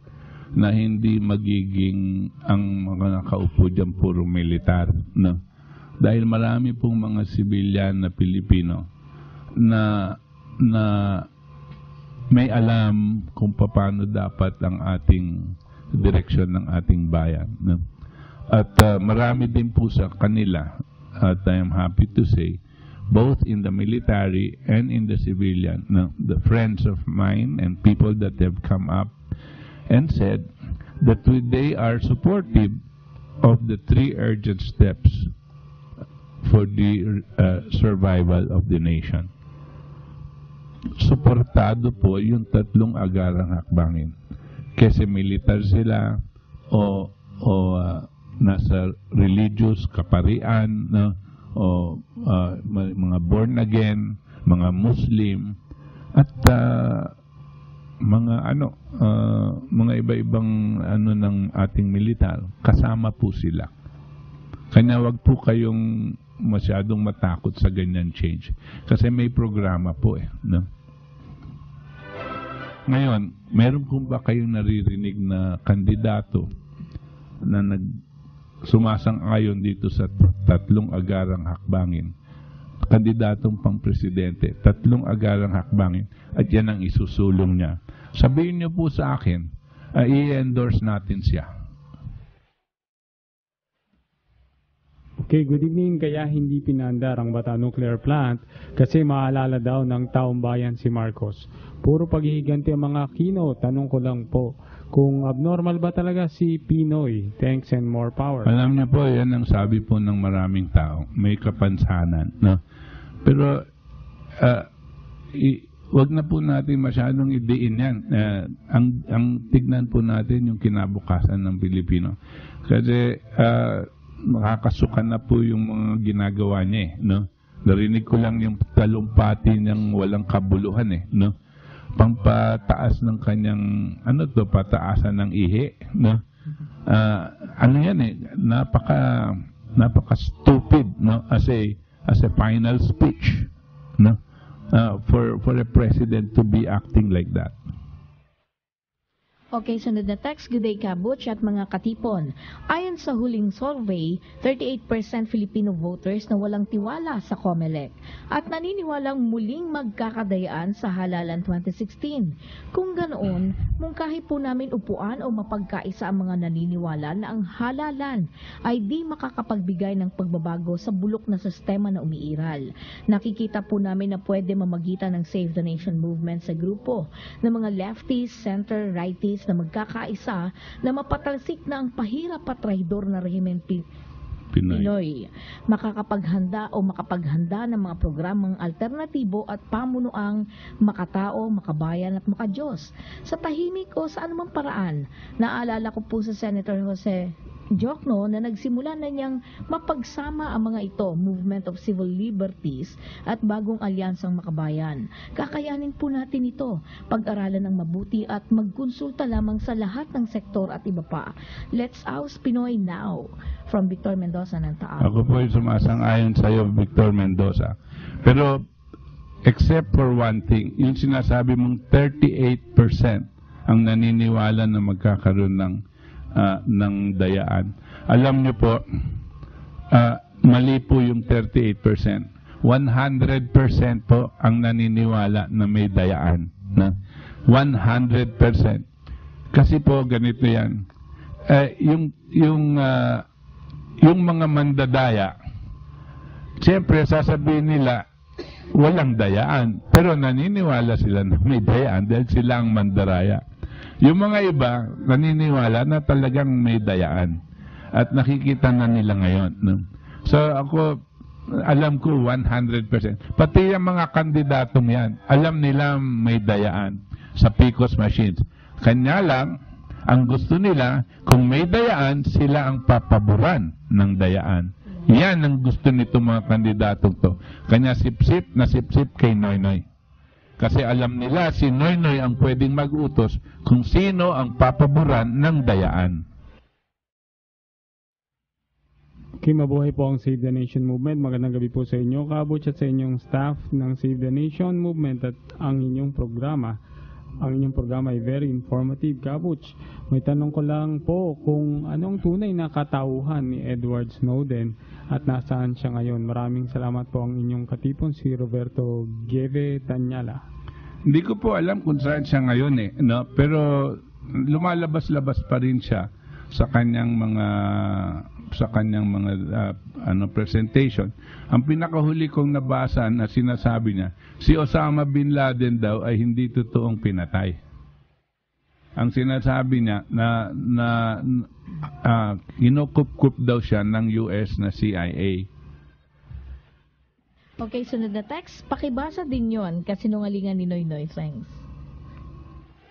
na hindi magiging ang mga nakaupo dyan puro militar. No? Dahil marami pong mga sibilyan na Pilipino na may alam kung paano dapat ang ating direksyon ng ating bayan. No? At marami din po sa kanila, at I am happy to say, both in the military and in the civilian, no? The friends of mine and people that have come up and said that they are supportive of the 3 urgent steps for the survival of the nation. Suportado po yung 3 agarang hakbangin. Kasi militar sila o nasa religious kaparian, no? O mga born again, mga Muslim, at mga iba-ibang ng ating militar, kasama po sila. Kanya wag po kayong masyadong matakot sa ganyan change. Kasi may programa po no? Ngayon, meron po ba kayong naririnig na kandidato na sumasang-ayon dito sa 3 agarang hakbangin? Kandidatong pang-presidente, 3 agarang hakbangin, at yan ang isusulong niya. Sabihin niyo po sa akin, i-endorse natin siya. Okay, good evening. Kaya hindi pinandar ang Bata Nuclear Plant kasi maalala daw ng taong bayan si Marcos. Puro paghihiganti ang mga Aquino. Tanong ko lang po, kung abnormal ba talaga si Pinoy? Thanks and more power. Alam niyo po, yan ang sabi po ng maraming tao. May kapansanan. No? Pero wag na po natin masyadong idein yan. Ang tignan po natin yung kinabukasan ng Pilipino. Kasi makakasukan na po yung mga ginagawa niya, no? Narinig ko lang yung talumpati niyang walang kabuluhan, no? Pampataas ng kanyang, pataasan ng ihi, no? Yan, napaka-stupid, no? As a final speech, no? For a president to be acting like that. Okay, sunod na text. Good day, Kabutch at mga katipon. Ayon sa huling survey, 38% Filipino voters na walang tiwala sa COMELEC at naniniwalang muling magkakadayaan sa halalan 2016. Kung ganoon, mungkahi po namin upuan o mapagkaisa ang mga naniniwala na ang halalan ay di makakapagbigay ng pagbabago sa bulok na sistema na umiiral. Nakikita po namin na pwede mamagitan ng Save the Nation movement sa grupo ng mga lefties, center, righties na magkakaisa na mapatalsik na ang pahirap at trahidor na rehimen Pinoy. Makakapaghanda ng mga programang alternatibo at pamunuang makatao, makabayan at makadiyos. Sa tahimik o sa anumang paraan, naalala ko po sa Senator Jose Jokno na nagsimula na niyang mapagsama ang mga ito, Movement of Civil Liberties at Bagong Alyansang Makabayan. Kakayanin po natin ito, pag-aralan ng mabuti at magkonsulta lamang sa lahat ng sektor at iba pa. Let's oust Pinoy now. From Victor Mendoza ng Taal. Ako po ay sumasang-ayon sa iyo, Victor Mendoza. Pero, except for one thing, yung sinasabi mong 38% ang naniniwala na magkakaroon ng dayaan. Alam niyo po, mali po yung 38%. 100% po ang naniniwala na may dayaan. 100%. Kasi po, ganito yan. Yung mga mandadaya, siyempre sasabihin nila, walang dayaan. Pero naniniwala sila na may dayaan dahil sila ang mandaraya. Yung mga iba, naniniwala na talagang may dayaan. At nakikita na nila ngayon. No? So ako, alam ko 100%. Pati yung mga kandidatong yan, alam nila may dayaan sa PCOS machines. Kanya lang, ang gusto nila, kung may dayaan, sila ang papaboran ng dayaan. Yan ang gusto nito mga kandidatong to. Kanya sip-sip na sip-sip kay Noynoy. Kasi alam nila si Noynoy ang pwedeng mag-utos kung sino ang papaboran ng dayaan. Okay, mabuhay po ang Save the Nation Movement. Magandang gabi po sa inyo, Kabutch, at sa inyong staff ng Save the Nation Movement at ang inyong programa. Ang inyong programa ay very informative, Kabutch. May tanong ko lang po kung anong tunay na katauhan ni Edward Snowden at nasaan siya ngayon. Maraming salamat po ang inyong katipon, si Roberto Geve Tanyala. Hindi ko po alam kung saan siya ngayon no? Pero lumalabas-labas pa rin siya sa kanyang mga presentation. Ang pinakahuli kong nabasa na sinasabi niya, si Osama Bin Laden daw ay hindi totoong pinatay. Ang sinasabi niya na kinukup-kup daw siya ng US na CIA. Okay, sunod na text. Pakibasa din yon kasinungalingan ni Noynoy. Thanks.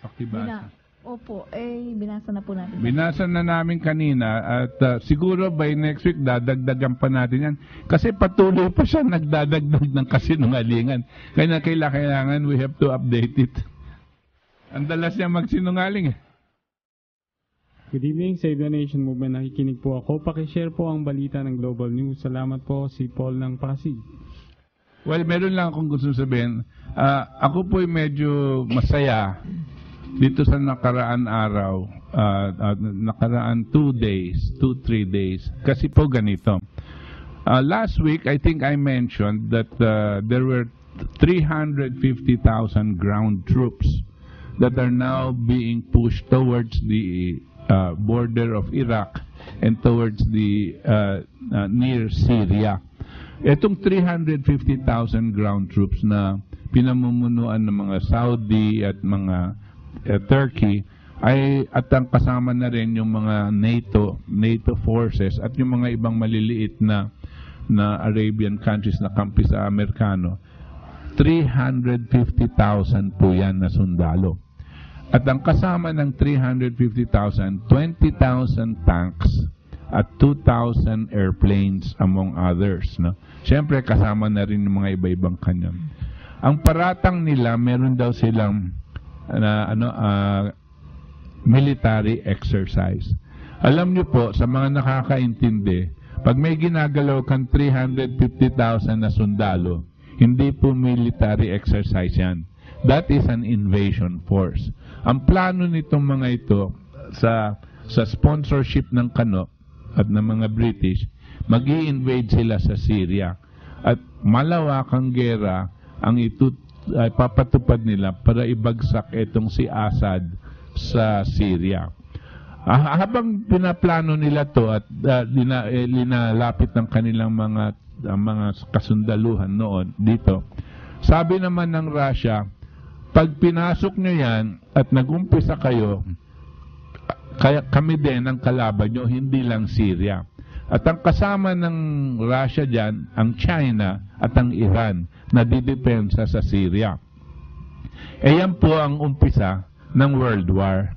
Pakibasa. Opo, binasa na po natin. Binasa na namin kanina at siguro by next week dadagdagan pa natin yan. Kasi patuloy pa siya nagdadagdag ng kasinungalingan. Kaya kailangan we have to update it. Ang dalas niya magsinungaling Good evening, Save the Nation Movement. Nakikinig po ako. Pakishare po ang balita ng Global News. Salamat po, si Paul ng Pasig. Well, meron lang akong gusto sabihin. Ako po'y medyo masaya dito sa nakaraan araw, nakaraan 2-3 days. Kasi po ganito. Last week, I think I mentioned that there were 350,000 ground troops that are now being pushed towards the border of Iraq and towards the near Syria. Itong 350,000 ground troops na pinamumunuan ng mga Saudi at mga Turkey at ang kasama na rin yung mga NATO forces at yung mga ibang maliliit na Arabian countries na kampi sa Amerikano. 350,000 po yan na sundalo. At ang kasama ng 350,000, 20,000 tanks at 2,000 airplanes among others. No? Siyempre, kasama na rin yung mga iba-ibang kanyang. Ang paratang nila, meron daw silang military exercise. Alam nyo po, sa mga nakakaintindi, pag may ginagalaw kang 350,000 na sundalo, hindi po military exercise yan. That is an invasion force. Ang plano nitong mga ito sa sponsorship ng Kano at ng mga British, mag-i-invade sila sa Syria. At malawakang gera ang papatupad nila para ibagsak itong si Assad sa Syria. Habang pinaplano nila to at linalapit ng kanilang mga kasundaluhan noon dito, sabi naman ng Russia, pag pinasok nyo yan at nag-umpisa kayo, kaya kami din ang kalaban nyo, hindi lang Syria. At ang kasama ng Russia dyan, ang China at ang Iran na didepensa sa Syria. Yan po ang umpisa ng World War.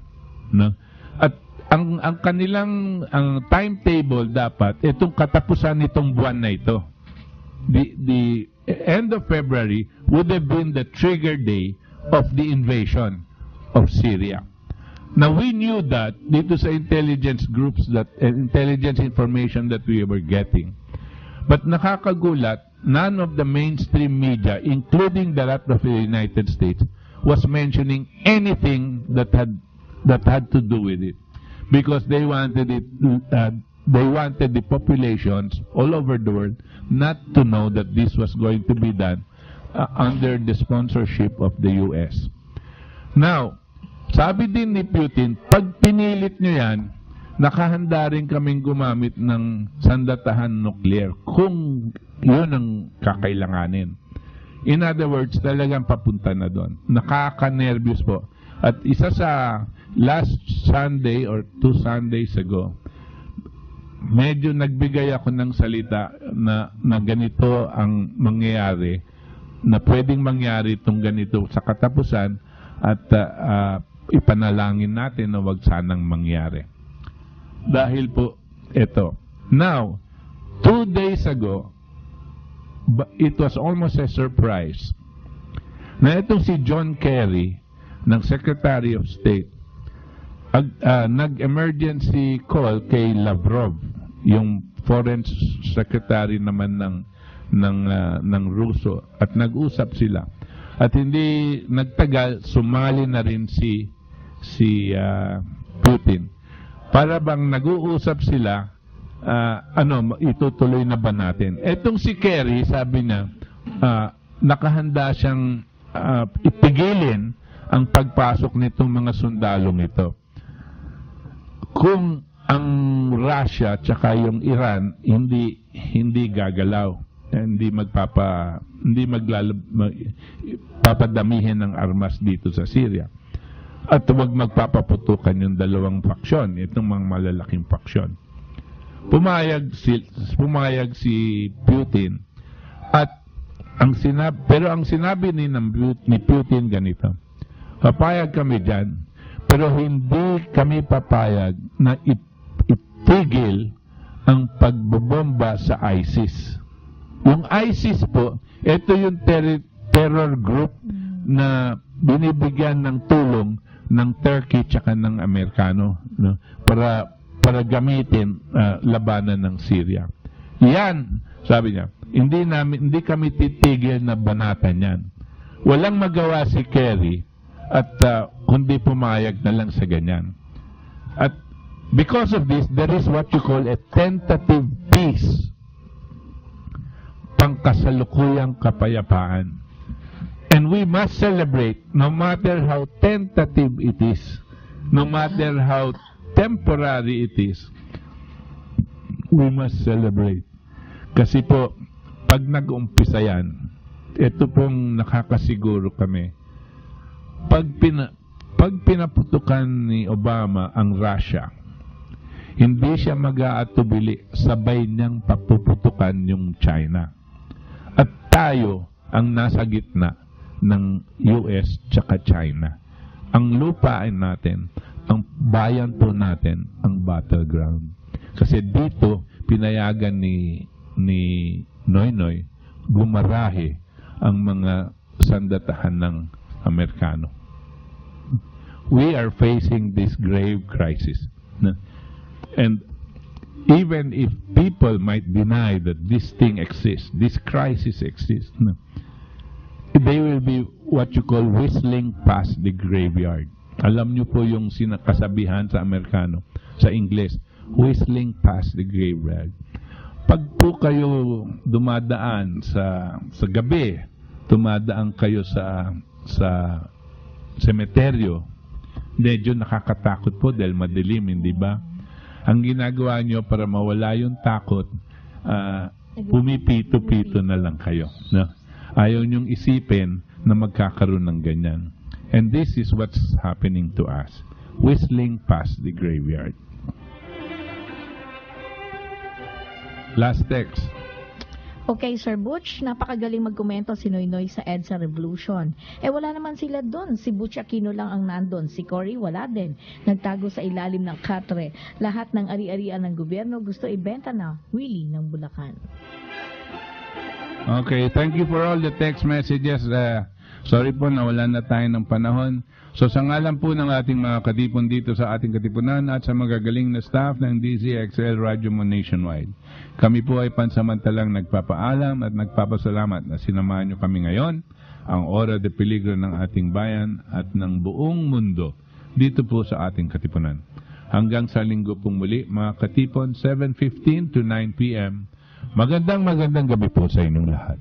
No? At ang kanilang timetable dapat, itong katapusan nitong buwan na ito. The end of February would have been the trigger day of the invasion of Syria. Now, we knew that dito sa intelligence groups, intelligence information that we were getting. But nakakagulat, none of the mainstream media, including that of the United States, was mentioning anything that had to do with it. Because they wanted the populations all over the world not to know that this was going to be done under the sponsorship of the US. Now, sabi din ni Putin, pag pinilit nyo yan, nakahanda rin kaming gumamit ng sandatahan nuclear kung yun ang kakailanganin. In other words, talagang papunta na doon. Nakaka-nervous po. At isa sa last Sunday or 2 Sundays ago, medyo nagbigay ako ng salita na ganito ang mangyayari, na pwedeng mangyari itong ganito sa katapusan at ipanalangin natin na wag sanang mangyari. Dahil po, ito. Now, 2 days ago, it was almost a surprise na itong si John Kerry ng Secretary of State nag-emergency call kay Lavrov, yung Foreign Secretary naman ng Ruso, at nag-usap sila. At hindi nagtagal, sumali na rin si Putin. Para bang nag-uusap sila, itutuloy na ba natin? Etong si Kerry, sabi niya, nakahanda siyang ipigilin ang pagpasok nitong mga sundalong ito. Kung ang Russia tsaka yung Iran hindi gagalaw, hindi papadamihin ng armas dito sa Syria. At huwag magpapaputukan yung dalawang faksyon, itong mga malalaking faksyon. Pumayag si Putin, at ang sinabi ni Putin ganito, papayag kami dyan, pero hindi kami papayag na itigil ang pagbobomba sa ISIS. Yung ISIS po, ito yung terror group na binibigyan ng tulong ng Turkey tsaka ng Amerikano, no? para gamitin labanan ng Syria. Yan, sabi niya, hindi kami titigil na banatan yan. Walang magawa si Kerry at kundi pumayag na lang sa ganyan. At because of this, there is what you call a tentative peace, pangkasalukuyang kapayapaan. And we must celebrate, no matter how tentative it is, no matter how temporary it is, we must celebrate. Kasi po, pag nag-umpisa yan, ito pong nakakasiguro kami, pag pinaputukan ni Obama ang Russia, hindi siya mag-aatubili, sabay niyang papuputukan yung China. At tayo, ang nasa gitna ng US tsaka China. Ang lupain natin, ang bayan po natin, ang battleground. Kasi dito, pinayagan ni Noynoy gumarahe ang mga sandatahan ng Amerikano. We are facing this grave crisis. And even if people might deny that this thing exists, this crisis exists, they will be what you call whistling past the graveyard. Alam nyo po yung sinakasabihan sa Amerikano, sa Ingles, whistling past the graveyard. Pag po kayo dumadaan sa gabi, dumadaan kayo sa semeteryo, medyo nakakatakot po dahil madilim, hindi ba? Ang ginagawa nyo para mawala yung takot, pumipito-pito na lang kayo. No? Ayaw nyong isipin na magkakaroon ng ganyan. And this is what's happening to us. Whistling past the graveyard. Last text. Okay, Sir Butch, napakagaling magkomento si Noynoy sa EDSA Revolution. Wala naman sila doon. Si Butch Aquino lang ang nandun. Si Cory wala din. Nagtago sa ilalim ng katre. Lahat ng ari-arian ng gobyerno gusto ibenta na Willie ng Bulacan. Okay, thank you for all the text messages. Sorry po, nawalan na tayo ng panahon. So sa ngalan po ng ating mga katipon dito sa ating katipunan at sa magagaling na staff ng DZXL Radio Mo Nationwide, kami po ay pansamantalang nagpapaalam at nagpapasalamat na sinamahan nyo kami ngayon, ang Ora de Peligro ng ating bayan at ng buong mundo dito po sa ating katipunan. Hanggang sa linggo pong muli, mga katipon, 7:15 to 9 p.m. Magandang gabi po sa inyong lahat.